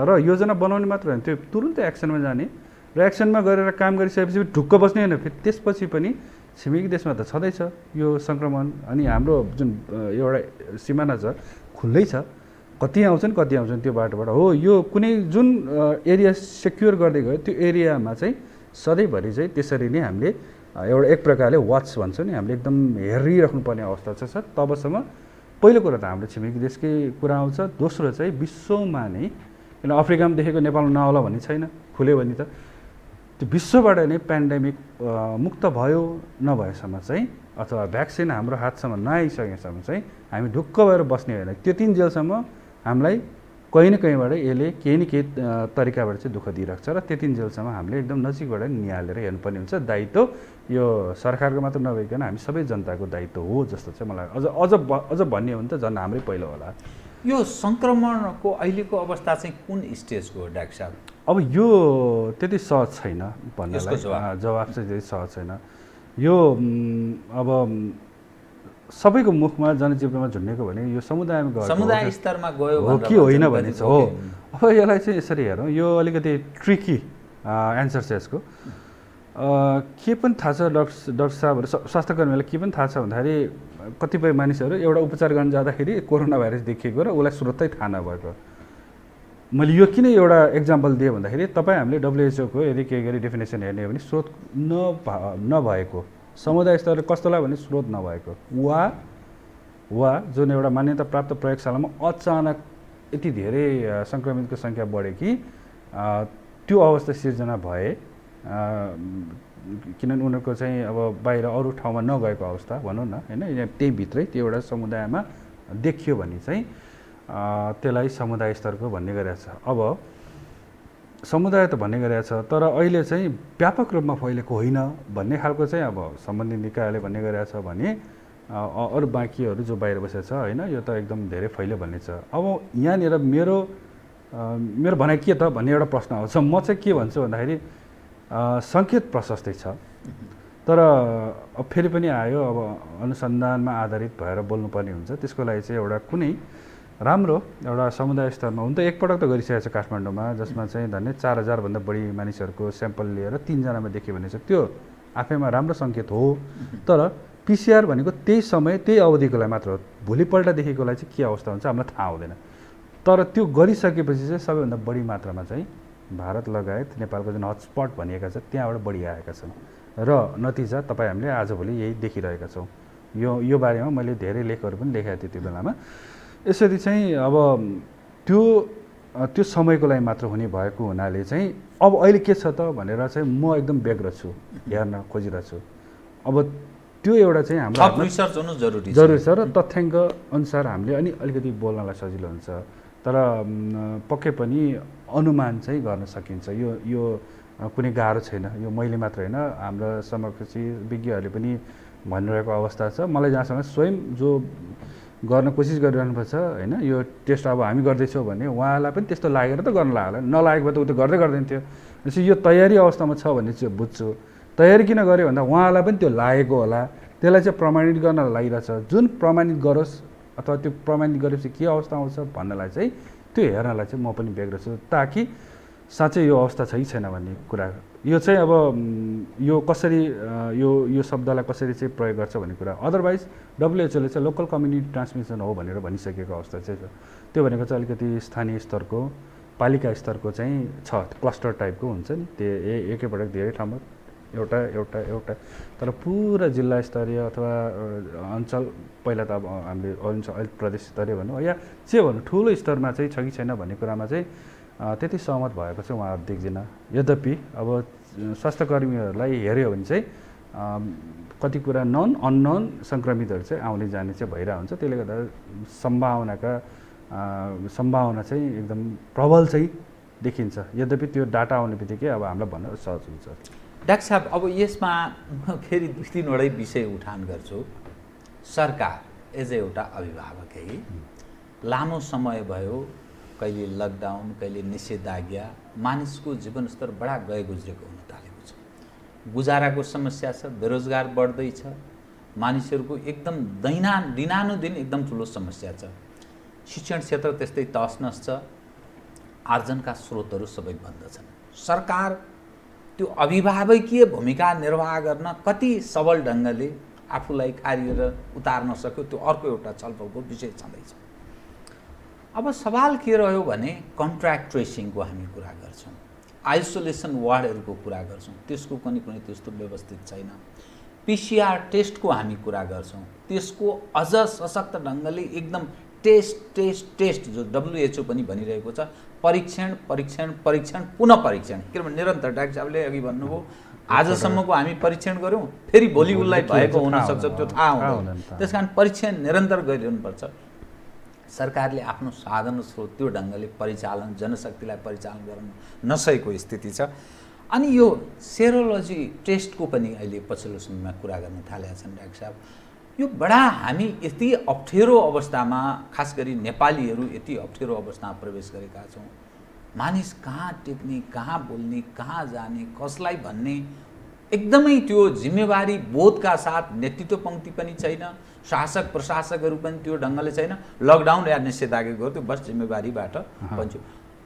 र योजना बनाउने मात्र होइन, त्यो तुरुन्तै एक्सनमा जाने र एक्सनमा गरेर काम गरिसकेपछि ढुक्क बस्ने होइन। फेरि त्यसपछि पनि छिमेकी देशमा त छँदैछ यो सङ्क्रमण, अनि हाम्रो जुन एउटा सिमाना छ खुल्लै छ, कति आउँछन् त्यो बाटोबाट हो। यो कुनै जुन एरिया सेक्योर गर्दै गयो त्यो एरियामा चाहिँ सधैँभरि चाहिँ त्यसरी नै हामीले एउटा एक प्रकारले वाच भन्छौँ नि, हामीले एकदम हेरिराख्नुपर्ने अवस्था छ। तबसम्म पहिलो कुरा त हाम्रो छिमेकी देशकै कुरा आउँछ, दोस्रो चाहिँ विश्वमा नै, किन अफ्रिकामा देखेको नेपालमा नआउला भन्ने छैन, खुल्यो भने त त्यो विश्वबाट नै पेन्डेमिक मुक्त भयो नभएसम्म चाहिँ, अथवा भ्याक्सिन हाम्रो हातसम्म नआइसकेसम्म चाहिँ हामी ढुक्क भएर बस्ने होइन। त्यो 3 जेलसम्म हामीलाई कहीँ न कहीँबाट यसले केही न केही तरिकाबाट चाहिँ दुःख दिइरहेको छ र त्यो 3 जेलसम्म हामीले एकदम नजिकबाट निहालेर हेर्नुपर्ने हुन्छ। दायित्व यो सरकारको मात्र नभइकन हामी सबै जनताको दायित्व हो जस्तो चाहिँ मलाई अझ भन्ने हो भने त झन् हाम्रै पहिलो होला। यो सङ्क्रमणको अहिलेको अवस्था चाहिँ कुन स्टेजको हो डाक्टर साहब? अब यो त्यति सहज छैन भन्नलाई, जवाफ चाहिँ त्यति सहज छैन। यो अब सबैको मुखमा जनजीवनमा झुन्डेको भने यो समुदाय स्तरमा गयो हो कि होइन भने चाहिँ हो। अब यसलाई चाहिँ यसरी हेरौँ, यो अलिकति ट्रिकी एन्सर छ यसको। के पनि थाहा छ डाक्टर साहबहरू, स्वास्थ्यकर्मीहरूलाई के पनि थाहा छ भन्दाखेरि कतिपय मानिसहरू एउटा उपचार गर्न जाँदाखेरि कोरोना भाइरस देखिएको र उसलाई स्रोतै थाहा नभएको। मैले यो किन एउटा इक्जाम्पल दिएँ भन्दाखेरि तपाईँ हामीले WHO को यदि केही गरी डेफिनेसन हेर्ने हो भने स्रोत नभएको, समुदाय स्तर कस्तोलाई भने स्रोत नभएको, वा जुन एउटा मान्यता प्राप्त प्रयोगशालामा अचानक यति धेरै सङ्क्रमितको सङ्ख्या बढ्यो कि त्यो अवस्था सिर्जना भए, किनभने उनीहरूको चाहिँ अब बाहिर अरू ठाउँमा नगएको अवस्था भनौँ न होइन, त्यही भित्रै त्यो एउटा समुदायमा देखियो भने चाहिँ त्यसलाई समुदाय स्तरको भन्ने गरेको छ। अब समुदाय त भन्ने गरेको छ, तर अहिले चाहिँ व्यापक रूपमा फैलेको होइन भन्ने खालको चाहिँ अब सम्बन्धित निकायले भन्ने गरेको छ भने अरू बाँकीहरू जो बाहिर बसेको छ होइन, यो त एकदम धेरै फैल्यो भन्ने छ। अब यहाँनिर मेरो भनाइ के त भन्ने एउटा प्रश्न आउँछ। म चाहिँ के भन्छु भन्दाखेरि सङ्केत प्रशस्तै छ, तर अब फेरि पनि आयो, अब अनुसन्धानमा आधारित भएर बोल्नुपर्ने हुन्छ। त्यसको लागि चाहिँ एउटा कुनै राम्रो एउटा समुदाय स्तरमा हुन त एकपटक त गरिसकेको छ काठमाडौँमा, जसमा चाहिँ धन्य 4000 भन्दा बढी मानिसहरूको स्याम्पल लिएर 3 जनामा देखियो भने चाहिँ त्यो आफैमा राम्रो सङ्केत हो। तर PCR भनेको त्यही समय त्यही अवधिको लागि मात्र हो, भोलिपल्टदेखिको लागि चाहिँ के अवस्था हुन्छ हामीलाई थाहा हुँदैन। तर त्यो गरिसकेपछि चाहिँ सबैभन्दा बढी मात्रामा चाहिँ भारत लगायत नेपालको जुन हटस्पट भनिएका छ त्यहाँबाट बढी आएका छन् र नतिजा तपाईँ हामीले आजभोलि यही देखिरहेका छौँ। यो बारेमा मैले धेरै लेखहरू पनि लेखेको थिएँ त्यो बेलामा। यसरी चाहिँ अब त्यो समयको लागि मात्र हुने भएको हुनाले चाहिँ अब अहिले के छ त भनेर चाहिँ म एकदम व्यग्र छु, हेर्न खोजिरहेको छु। अब त्यो एउटा चाहिँ हाम्रो थप हातमा रिसर्च हुनु जरुरी छ। जरुरी छ र तथ्याङ्क अनुसार हामीले अनि अलिकति बोल्नलाई सजिलो हुन्छ, तर पक्कै पनि अनुमान चाहिँ गर्न सकिन्छ। यो कुनै गाह्रो छैन, यो मैले मात्र होइन, हाम्रो समकक्षी विज्ञहरूले पनि भनिरहेको अवस्था छ। मलाई जहाँसम्म स्वयं जो गर्न कोसिस गरिरहनुपर्छ होइन, यो टेस्ट अब हामी गर्दैछौँ भने उहाँलाई पनि त्यस्तो लागेर त गर्न लाग्यो होला, नलागेको भए त ऊ त गर्दै गर्दैन थियो। भनेपछि यो तयारी अवस्थामा छ भन्ने चाहिँ बुझ्छु। तयारी किन गर्यो भन्दा उहाँलाई पनि त्यो लागेको होला, त्यसलाई चाहिँ प्रमाणित गर्न लागिरहेछ। जुन प्रमाणित गरोस् अथवा त्यो प्रमाणित गरेपछि के अवस्था आउँछ भन्नलाई चाहिँ त्यो हेर्नलाई चाहिँ म पनि व्यग्र छु, ताकि साँच्चै यो अवस्था छ कि छैन भन्ने कुरा। यो चाहिँ अब यो कसरी यो शब्दलाई कसरी चाहिँ प्रयोग गर्छ भन्ने कुरा। अदरवाइज WHO ले चाहिँ लोकल कम्युनिटी ट्रान्समिसन हो भनेर भनिसकेको अवस्था चाहिँ छ। त्यो भनेको चाहिँ अलिकति स्थानीय स्तरको पालिका स्तरको चाहिँ छ, क्लस्टर टाइपको हुन्छ नि, त्यो एकैपटक धेरै ठाउँमा एउटा तर पुरा जिल्ला स्तरीय अथवा अञ्चल, पहिला त अब हामीले अञ्चल प्रदेश स्तरीय भनौँ या के भनौँ, ठुलो स्तरमा चाहिँ छ कि छैन भन्ने कुरामा चाहिँ त्यति सहमत भएको चाहिँ उहाँहरू देख्दिनँ। यद्यपि अब स्वास्थ्यकर्मीहरूलाई हेऱ्यो भने चाहिँ कति कुरा अननोन सङ्क्रमितहरू चाहिँ आउने जाने चाहिँ भइरहेको हुन्छ। त्यसले गर्दा सम्भावना चाहिँ एकदम प्रबल चाहिँ देखिन्छ। यद्यपि त्यो डाटा आउने बित्तिकै अब हामीलाई भन्न सहज हुन्छ। डाक्टर साहब, अब यसमा म फेरि 2-3वटै विषय उठान गर्छु। सरकार एज एउटा अभिभावक है, लामो समय भयो, कहिले लकडाउन, कहिले निषेधाज्ञा, मानिसको जीवनस्तर बडा गए गुज्रेको हुन थालेको छ। गुजाराको समस्या छ, बेरोजगार बढ्दैछ, मानिसहरूको एकदम दिनानुदिन एकदम ठुलो समस्या छ। शिक्षण क्षेत्र त्यस्तै तहसनस छ, आर्जनका स्रोतहरू सबै बन्द छन्। सरकार त्यो अभिभावकीय भूमिका निर्वाह गर्न कति सबल ढङ्गले आफूलाई खारिएर उतार्न सक्यो, त्यो अर्को एउटा छलफलको विषय छँदैछ। अब सवाल के रह्यो भने कन्ट्र्याक्ट ट्रेसिङको हामी कुरा गर्छौँ, आइसोलेसन वार्डहरूको कुरा गर्छौँ, त्यसको कुनै त्यस्तो व्यवस्थित छैन। PCR टेस्टको हामी कुरा गर्छौँ, त्यसको अझ सशक्त ढङ्गले एकदम टेस्ट जो WHO पनि भनिरहेको छ, परीक्षण पुनः परीक्षण। किनभने निरन्तर डाक्टर साहबले अघि भन्नुभयो, आजसम्मको हामी परीक्षण गऱ्यौँ, फेरि भोलि उसलाई भएको हुनसक्छ, त्यो थाहा हुँदैन। त्यस कारण परीक्षण निरन्तर गरिरहनुपर्छ। सरकारले आफ्नो साधन स्रोत त्यो ढङ्गले परिचालन, जनशक्तिलाई परिचालन गर्न नसकेको स्थिति छ। अनि यो सेरोलोजी टेस्टको पनि अहिले पछिल्लो समयमा कुरा गर्न थालेका छन् डाक्टर साहब। यो बडा हामी यति अप्ठ्यारो अवस्थामा, खास गरी नेपालीहरू यति अप्ठ्यारो अवस्थामा प्रवेश गरेका छौँ। मानिस कहाँ टेक्ने, कहाँ बोल्ने, कहाँ जाने, कसलाई भन्ने एकदमै त्यो जिम्मेवारी बोधका साथ नेतृत्व पङ्क्ति पनि छैन, शासक प्रशासकहरू पनि त्यो ढङ्गले छैन। लकडाउन या निषेधाज्ञा गर्यो, त्यो बस जिम्मेवारीबाट बन्छु।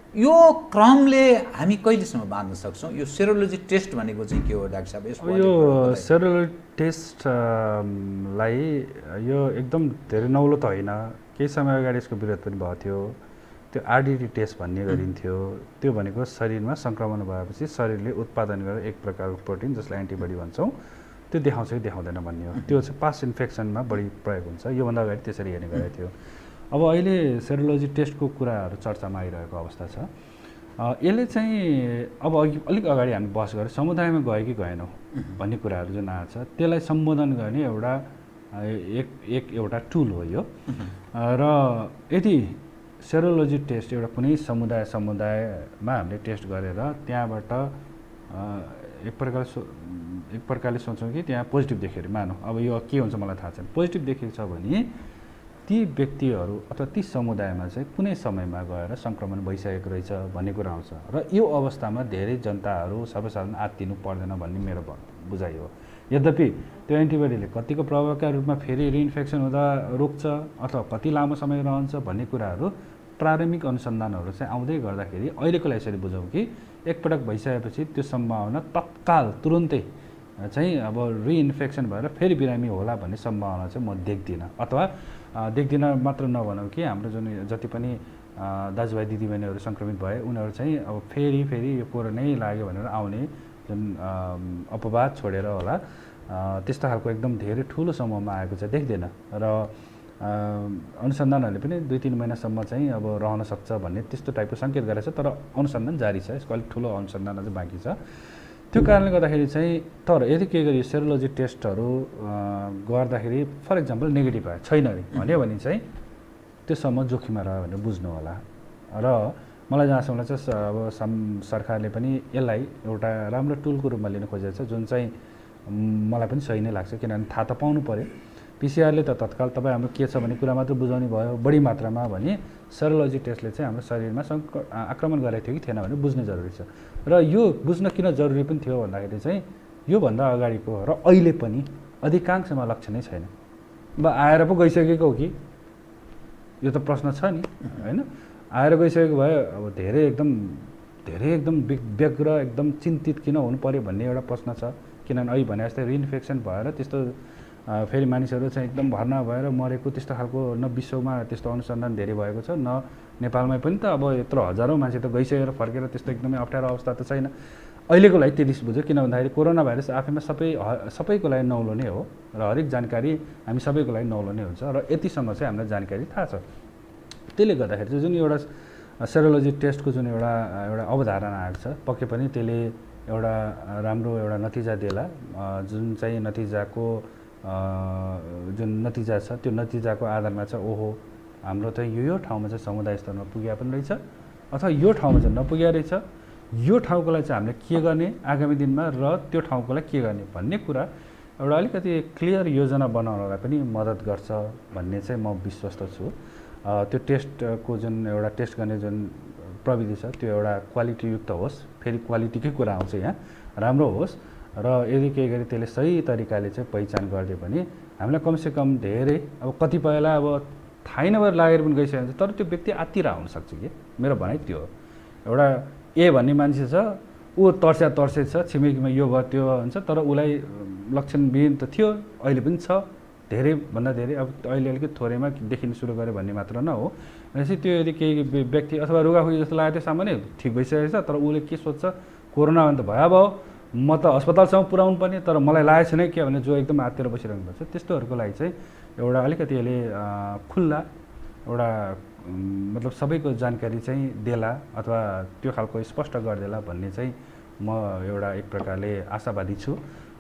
यो क्रमले हामी कहिलेसम्म बाँध्न सक्छौँ? यो सेरोलोजी टेस्ट भनेको चाहिँ के हो डाक्टर साहब? यो सेरोलोजी टेस्टलाई यो एकदम धेरै नौलो त होइन। केही समय अगाडि यसको विरोध पनि भएको थियो। त्यो RDT टेस्ट भन्ने गरिन्थ्यो। त्यो भनेको शरीरमा सङ्क्रमण भएपछि शरीरले उत्पादन गरेर एक प्रकारको प्रोटिन जसलाई एन्टिबडी भन्छौँ, त्यो देखाउँछ कि देखाउँदैन भन्ने हो। त्यो चाहिँ पास्ट इन्फेक्सनमा बढी प्रयोग हुन्छ। योभन्दा अगाडि त्यसरी हेर्ने गरेको थियो। अब अहिले सेरोलोजी टेस्टको कुराहरू चर्चामा आइरहेको अवस्था छ। यसले चाहिँ अब अलिक अगाडि हामी बहस गरेर समुदायमा गयो कि गएनौँ भन्ने कुराहरू जुन आएको छ, त्यसलाई सम्बोधन गर्ने एउटा टुल हो यो। र यदि सेरोलोजी टेस्ट एउटा कुनै समुदायमा हामीले टेस्ट गरेर त्यहाँबाट एक प्रकारले सोच्छौँ कि त्यहाँ पोजिटिभ देख्यो अरे, मानौँ अब यो के हुन्छ मलाई थाहा छैन, पोजिटिभ देखेको छ भने ती व्यक्तिहरू अथवा ती समुदायमा चाहिँ कुनै समयमा गएर सङ्क्रमण भइसकेको रहेछ भन्ने कुरा आउँछ। र यो अवस्थामा धेरै जनताहरू सर्वसाधारण आत्तिनु पर्दैन भन्ने मेरो बुझाइ हो। यद्यपि त्यो एन्टिबडीले कतिको प्रभावका रूपमा फेरि रिइन्फेक्सन हुँदा रोक्छ अथवा कति लामो समय रहन्छ भन्ने कुराहरू प्रारम्भिक अनुसन्धानहरू चाहिँ आउँदै गर्दाखेरि अहिलेकोलाई यसरी बुझौँ कि एकपटक भइसकेपछि त्यो सम्भावना तत्काल तुरुन्तै चाहिँ अब रिइन्फेक्सन भएर फेरि बिरामी होला भन्ने सम्भावना चाहिँ म देख्दिनँ। अथवा देख्दिनँ मात्र नभनौँ कि हाम्रो जुन जति पनि दाजुभाइ दिदीबहिनीहरू सङ्क्रमित भए उनीहरू चाहिँ अब फेरि यो कोरोनै लाग्यो भनेर आउने जुन अपवाद छोडेर होला त्यस्तो खालको एकदम धेरै ठुलो समूहमा आएको चाहिँ देख्दैन। र अनुसन्धानहरूले पनि 2-3 महिनासम्म चाहिँ अब रहन सक्छ भन्ने त्यस्तो टाइपको सङ्केत गरेको छ। तर अनुसन्धान जारी छ, यसको अलिक ठुलो अनुसन्धान चाहिँ बाँकी छ। त्यो कारणले गर्दाखेरि चाहिँ तर यदि के गरियो सेरोलोजी टेस्टहरू गर्दाखेरि फर इक्जाम्पल नेगेटिभ आयो छैन अरे भन्यो भने चाहिँ त्यसम्म जोखिममा रह्यो भनेर बुझ्नु होला। र मलाई जहाँसम्म लाग्छ अब सरकारले पनि यसलाई एउटा राम्रो टुलको रूपमा लिन खोजेको छ, जुन चाहिँ मलाई पनि सही नै लाग्छ। किनभने थाहा त पाउनु पऱ्यो। पिसिआरले त तत्काल तपाईँ हाम्रो के छ भन्ने कुरा मात्र बुझाउने भयो बढी मात्रामा भने सेरोलोजी टेस्टले चाहिँ हाम्रो शरीरमा आक्रमण गरेको थियो कि थिएन भने बुझ्ने जरुरी छ। र यो बुझ्न किन जरुरी पनि थियो भन्दाखेरि चाहिँ योभन्दा अगाडिको र अहिले पनि अधिकांशमा लक्षण नै छैन। अब आएर पो गइसकेको हो कि यो त प्रश्न छ नि होइन। आएर गइसकेको भए अब धेरै एकदम व्यग्र एकदम चिन्तित किन हुनु पर्यो भन्ने एउटा प्रश्न छ। किनभने अहिले भने जस्तै रिइन्फेक्सन भएर त्यस्तो फेरि मानिसहरू चाहिँ एकदम भर्ना भएर मरेको त्यस्तो खालको न विश्वमा त्यस्तो अनुसन्धान धेरै भएको छ, न नेपालमै पनि त अब यत्रो हजारौँ मान्छे त गइसकेर फर्केर त्यस्तो एकदमै अप्ठ्यारो अवस्था त छैन। अहिलेको लागि त्यति बुझ्यो किन भन्दाखेरि कोरोना भाइरस आफैमा सबैको लागि नौलो नै हो र हरेक जानकारी हामी सबैको लागि नौलो नै हुन्छ र यतिसम्म चाहिँ हामीलाई जानकारी थाहा छ। त्यसले गर्दाखेरि चाहिँ जुन एउटा सेरोलोजी टेस्टको जुन एउटा अवधारणा आएको छ पक्कै पनि त्यसले एउटा राम्रो एउटा नतिजा देला। जुन चाहिँ नतिजाको जुन नतिजा छ त्यो नतिजाको आधारमा चाहिँ ओहो हाम्रो त यो ठाउँमा चाहिँ समुदाय स्तरमा पुग्या पनि रहेछ अथवा यो ठाउँमा चाहिँ नपुग्या रहेछ, यो ठाउँको लागि चाहिँ हामीले के गर्ने आगामी दिनमा र त्यो ठाउँको लागि के गर्ने भन्ने कुरा एउटा अलिकति क्लियर योजना बनाउनलाई पनि मद्दत गर्छ भन्ने चाहिँ म विश्वस्त छु। त्यो टेस्टको जुन एउटा टेस्ट गर्ने जुन प्रविधि छ त्यो एउटा क्वालिटीयुक्त होस्, फेरि क्वालिटीकै कुरा आउँछ यहाँ, राम्रो होस् र यदि केही गरी त्यसले सही तरिकाले चाहिँ पहिचान गरिदियो भने हामीलाई कमसेकम धेरै अब कतिपयलाई अब थाहै नभएर लागेर पनि गइसकेको हुन्छ तर त्यो व्यक्ति आत्तिरा हुनसक्छ कि मेरो भनाइ त्यो हो। एउटा ए भन्ने मान्छे छ ऊ तर्से छ छिमेकीमा यो भयो त्यो हुन्छ तर उसलाई लक्षणविहीन त थियो अहिले पनि छ धेरैभन्दा धेरै अब अहिले अलिकति थोरैमा देखिन सुरु गर्यो भन्ने मात्र न हो। भनेपछि त्यो यदि केही व्यक्ति अथवा रुगाखुरी जस्तो लागेको थियो सामान्य ठिक भइसकेको छ तर उसले के सोध्छ कोरोना भने त भयावह म त अस्पतालसम्म पुर्याउनु पर्ने तर मलाई लागेको छैन के भने जो एकदम हाततिर बसिरहनु पर्छ त्यस्तोहरूको लागि चाहिँ एउटा अलिकति यसले खुल्ला एउटा मतलब सबैको जानकारी चाहिँ देला अथवा त्यो खालको स्पष्ट गरिदेला भन्ने चाहिँ म एउटा एक प्रकारले आशावादी छु।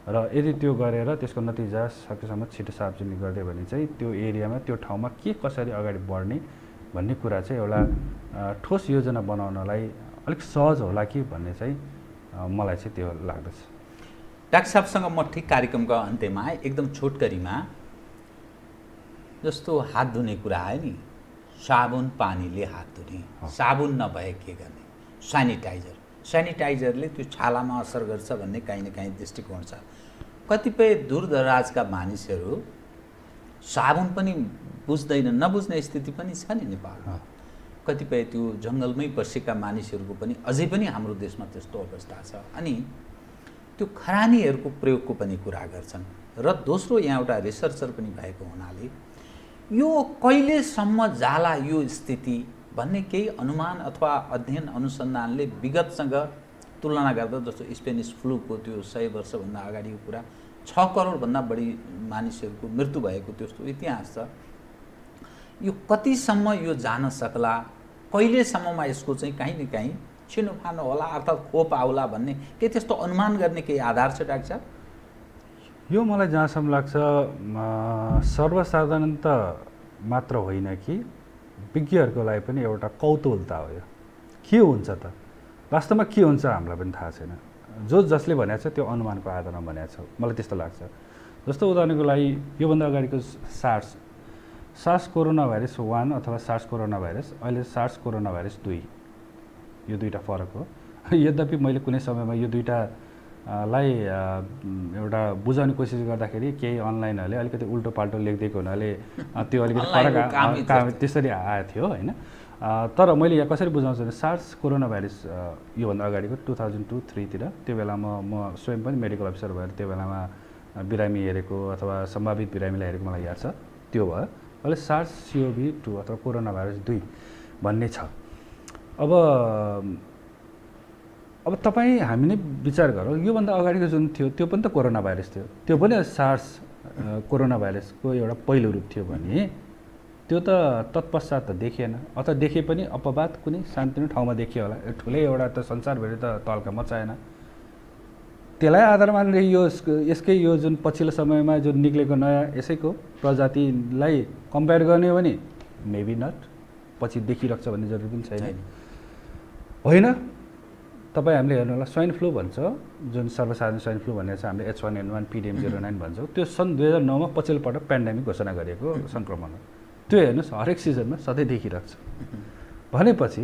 र यदि त्यो गरेर त्यसको नतिजा सकेसम्म छिटो सार्वजनिक गरिदियो भने चाहिँ त्यो एरियामा त्यो ठाउँमा के कसरी अगाडि बढ्ने भन्ने कुरा चाहिँ एउटा ठोस योजना बनाउनलाई अलिक सहज होला कि भन्ने चाहिँ मलाई चाहिँ त्यो लाग्दछ। डाक्टर साहबसँग म ठिक कार्यक्रमको अन्त्यमा एकदम छोटकरीमा जस्तो हात धुने कुरा आयो नि, साबुन पानीले हात धुने, साबुन नभए के गर्ने, सेनिटाइजरले त्यो छालामा असर गर्छ भन्ने काहीँ न काहीँ दृष्टिकोण छ। कतिपय दूरदराजका मानिसहरू साबुन पनि बुझ्दैन, नबुझ्ने स्थिति पनि छ नि नेपालमा। कतिपय त्यो जङ्गलमै बसेका मानिसहरूको पनि अझै पनि हाम्रो देशमा त्यस्तो अवस्था छ। अनि त्यो खरानीहरूको प्रयोगको पनि कुरा गर्छन्। र दोस्रो यहाँ एउटा रिसर्चर पनि भएको हुनाले यो कहिलेसम्म जाला यो स्थिति भन्ने केही अनुमान अथवा अध्ययन अनुसन्धानले विगतसँग तुलना गर्दा जस्तो स्पेनिस फ्लूको त्यो 100 वर्षभन्दा अगाडिको कुरा 6 करोडभन्दा बढी मानिसहरूको मृत्यु भएको त्यस्तो इतिहास छ। यो कतिसम्म यो जान सक्ला, कहिलेसम्ममा यसको चाहिँ काहीँ न काहीँ छिनोफानो होला अर्थात् खोप आउला भन्ने के त्यस्तो अनुमान गर्ने केही आधार छ डाक्टर साहब? यो मलाई जहाँसम्म लाग्छ सर्वसाधारण त मात्र होइन कि विज्ञहरूको लागि पनि एउटा कौतूहलता हो। यो के हुन्छ त वास्तवमा के हुन्छ हामीलाई पनि थाहा छैन। जसले भनेको छ त्यो अनुमानको आधारमा भनेको छ मलाई त्यस्तो लाग्छ। जस्तो उदाहरणको लागि योभन्दा अगाडिको सार्स कोरोना भाइरस 1 अथवा सार्स कोरोना भाइरस, अहिले सार्स कोरोना भाइरस 2 यो दुईवटा फरक हो। यद्यपि मैले कुनै समयमा यो दुईवटालाई एउटा बुझाउने कोसिस गर्दाखेरि केही अनलाइनहरूले अलिकति उल्टो पाल्टो लेखिदिएको हुनाले त्यो अलिकति फरक त्यसरी आएको थियो होइन। तर मैले यहाँ कसरी बुझाउँछु भने सार्स कोरोना भाइरस योभन्दा अगाडिको 2002-03 तिर त्यो बेलामा म स्वयं पनि मेडिकल अफिसर भएर त्यो बेलामा बिरामी हेरेको अथवा सम्भावित बिरामीलाई हेरेको मलाई याद छ। त्यो भयो अहिले सार्स CoV-2 अथवा कोरोना भाइरस 2 भन्ने छ। अब तपाईँ हामी नै विचार गरौँ योभन्दा अगाडिको जुन थियो त्यो पनि त कोरोना भाइरस थियो, त्यो पनि सार्स कोरोना भाइरसको एउटा पहिलो रूप थियो भने त्यो त तत्पश्चात त देखिएन अथवा देखे पनि अपवाद कुनै शान्तिपूर्ण ठाउँमा देखियो होला। ठुलै एउटा त संसारभरि त तल्का मचाएन। त्यसलाई आधार मानेर यसकै यो जुन पछिल्लो समयमा जुन निक्लेको नयाँ यसैको प्रजातिलाई कम्पेयर गर्ने हो भने मेबी नट, पछि देखिरहेको छ भन्ने जरुरी पनि छैन। होइन, तपाईँ हामीले हेर्नु होला स्वाइन फ्लू भन्छ, जुन सर्वसाधारण स्वाइन फ्लू भनेर चाहिँ हामीले H1N1 PDM09 भन्छौँ, त्यो सन् 2009 मा पछिल्लो पटक पेन्डेमिक घोषणा गरिएको सङ्क्रमण हो। त्यो हेर्नुहोस् हरेक सिजनमा सधैँ देखिरहेको छ। भनेपछि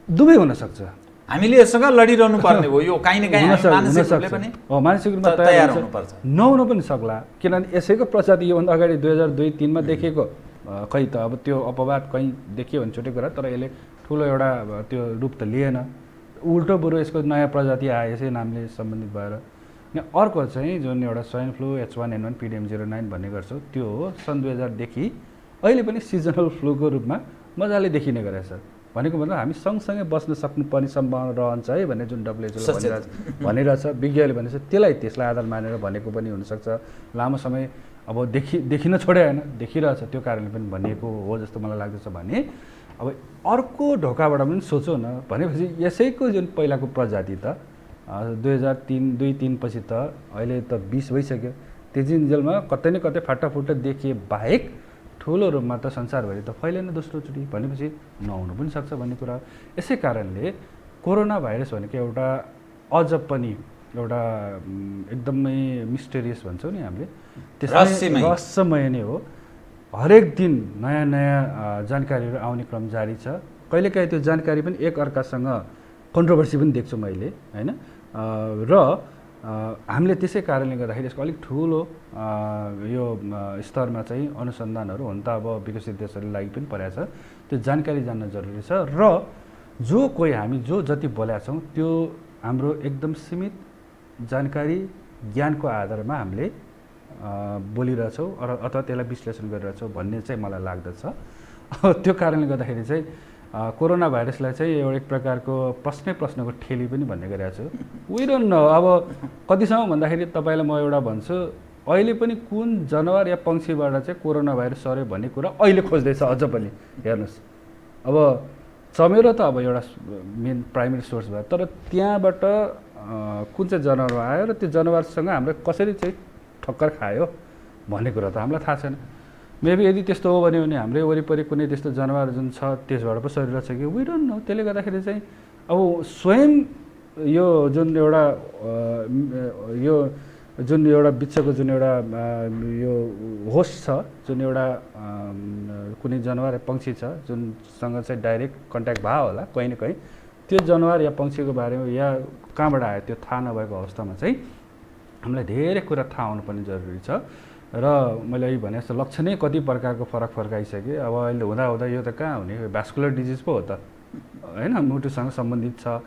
दुवै हुनसक्छ, हामीले यससँग लडिरहनु पर्ने हो। यो काहीँ न काहीँ मानसिक रूपले पनि मानसिक रूपमा तयार हुनुपर्छ। नहुन पनि सक्ला, किनभने यसैको प्रजाति योभन्दा अगाडि 2002-03 मा देखिएको खै त अब त्यो अपवाद कहीँ देखियो भने छुट्टै कुरा, तर यसले ठुलो एउटा त्यो रूप त लिएन। उल्टो बरु यसको नयाँ प्रजाति आयो यसै नामले सम्बन्धित भएर। यहाँ अर्को चाहिँ जुन एउटा स्वाइन फ्लू H1N1 PDM09 भन्ने गर्छौँ, त्यो हो सन् 2000 देखि अहिले पनि सिजनल फ्लूको रूपमा मजाले देखिने गरेछ। भनेको मतलब हामी सँगसँगै बस्न सक्नुपर्ने सम्भावना रहन्छ है भन्ने जुन WHO भनिरहेछ, विज्ञले भनेछ, त्यसलाई आधार मानेर भनेको पनि हुनसक्छ। लामो समय अब देखिन छोडे होइन, देखिरहेछ, त्यो कारणले पनि भनिएको हो जस्तो मलाई लाग्दछ। भने अब अर्को ढोकाबाट पनि सोचौँ न, भनेपछि यसैको जुन पहिलाको प्रजाति त 2002-03 पछि त अहिले त 20 भइसक्यो, त्यतिन्जेलमा कतै न कतै फाटाफुट्टा देखिए बाहेक ठुलो रूपमा त संसारभरि त फैलेन दोस्रोचोटि, भनेपछि नहुनु पनि सक्छ भन्ने कुरा। यसै कारणले कोरोना भाइरस भनेको एउटा अझ पनि एउटा एकदमै मिस्टेरियस भन्छौँ नि हामीले, त्यसमा रहस्यमय नै हो। हरेक दिन नयाँ नयाँ जानकारीहरू आउने क्रम जारी छ। कहिलेकाहीँ त्यो जानकारी पनि एक अर्कासँग कन्ट्रोभर्सी पनि देख्छु मैले, होइन। र हामीले त्यसै कारणले गर्दाखेरि यसको अलिक ठुलो यो स्तरमा चाहिँ अनुसन्धानहरू हुन त अब विकसित देशहरूले लागि पनि परेको छ, त्यो जानकारी जान्न जरुरी छ। र हामी जति बोलेका छौँ त्यो हाम्रो एकदम सीमित जानकारी ज्ञानको आधारमा हामीले बोलिरहेछौँ अथवा त्यसलाई विश्लेषण गरिरहेछौँ भन्ने चाहिँ मलाई लाग्दछ। त्यो कारणले गर्दाखेरि चाहिँ कोरोना भाइरसलाई चाहिँ एउटा एक प्रकारको प्रश्नको ठेली पनि भन्ने गरेको छु। वी डोन्ट नो, अब कतिसम्म भन्दाखेरि तपाईँलाई म एउटा भन्छु, अहिले पनि कुन जनावर या पक्षीबाट चाहिँ कोरोना भाइरस सर्यो भन्ने कुरा अहिले खोज्दैछ अझ पनि। हेर्नुहोस्, अब चमेरो त अब एउटा मेन प्राइमेरी सोर्स भयो, तर त्यहाँबाट कुन चाहिँ जनावर आयो र त्यो जनावरसँग हाम्रो कसरी चाहिँ ठक्कर खायो भन्ने कुरा त हामीलाई थाहा छैन। मेबी यदि त्यस्तो हो भने हाम्रै वरिपरि कुनै त्यस्तो जनावर जुन छ त्यसबाट पो सरिरहेको छ कि वी डोन्ट नो। त्यसले गर्दाखेरि चाहिँ अब स्वयं यो जुन एउटा बिचको जुन एउटा यो होस्ट छ, जुन एउटा कुनै जनावर या पक्षी छ जुनसँग चाहिँ डाइरेक्ट कन्ट्याक्ट भयो होला कहीँ न कहीँ, त्यो जनावर या पक्षीको बारेमा या कहाँबाट आयो त्यो थाहा नभएको अवस्थामा चाहिँ हामीलाई धेरै कुरा थाहा हुनुपर्ने जरुरी छ। र मैले अघि भने जस्तो लक्षणै कति प्रकारको फरक आइसक्यो। अब अहिले हुँदा यो त कहाँ हुने, भ्यास्कुलर डिजिज पो हो त, होइन। मुटुसँग सम्बन्धित छ,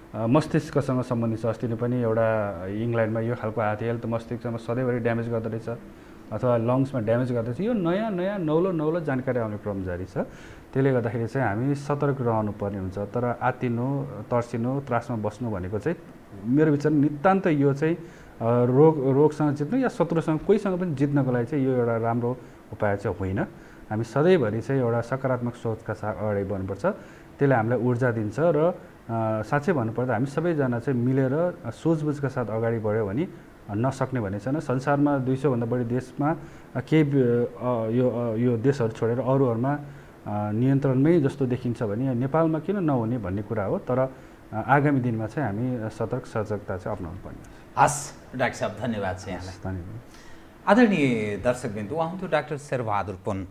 मस्तिष्कसँग सम्बन्धित छ। अस्ति नै पनि एउटा इङ्ल्यान्डमा यो खालको आएको थियो, यसले त मस्तिष्कमा सधैँभरि ड्यामेज गर्दो रहेछ अथवा लङ्समा ड्यामेज गर्दो रहेछ। यो नयाँ नौलो जानकारी आउने क्रम जारी छ। त्यसले गर्दाखेरि चाहिँ हामी सतर्क रहनुपर्ने हुन्छ। तर आत्तिनु, तर्सिनु, त्रासमा बस्नु भनेको चाहिँ मेरो विचारमा नितान्त यो चाहिँ रोगसँग जित्नु या शत्रुसँग कोहीसँग पनि जित्नको लागि चाहिँ यो एउटा राम्रो उपाय चाहिँ होइन। हामी सधैँभरि चाहिँ एउटा सकारात्मक सोचका साथ अगाडि बढ्नुपर्छ। त्यसले हामीलाई ऊर्जा दिन्छ र साँच्चै भन्नुपर्दा हामी सबैजना चाहिँ मिलेर सोचबुझका साथ अगाडि बढ्यो भने नसक्ने भन्ने छैन। संसारमा 200 भन्दा बढी देशमा केही यो देशहरू छोडेर अरूहरूमा नियन्त्रणमै जस्तो देखिन्छ भने नेपालमा किन नहुने भन्ने कुरा हो। तर आगामी दिनमा चाहिँ हामी सजगता चाहिँ अप्नाउनु पर्ने। हस् डाक्टर साहब, धन्यवाद छ यहाँलाई। धन्यवाद। आदरणीय दर्शकबिन्दु, उहाँ हुनुहुन्थ्यो डाक्टर शेरबहादुर पुन,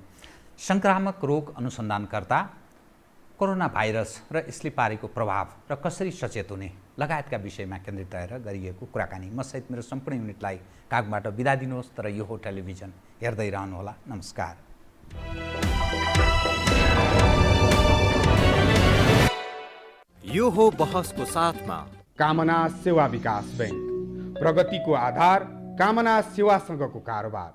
सङ्क्रामक रोग अनुसन्धानकर्ता। कोरोना भाइरस र यसले पारेको प्रभाव र कसरी सचेत हुने लगायतका विषयमा केन्द्रित रहेर गरिएको कुराकानी। म सहित मेरो सम्पूर्ण युनिटलाई कागबाट बिदा दिनुहोस्, तर यो हो टेलिभिजन, हेर्दै रहनुहोला। नमस्कार। यो हो बहसको साथमा कामना सेवा विकास बैंक, प्रगतिको आधार कामना सेवासँगको कारोबार।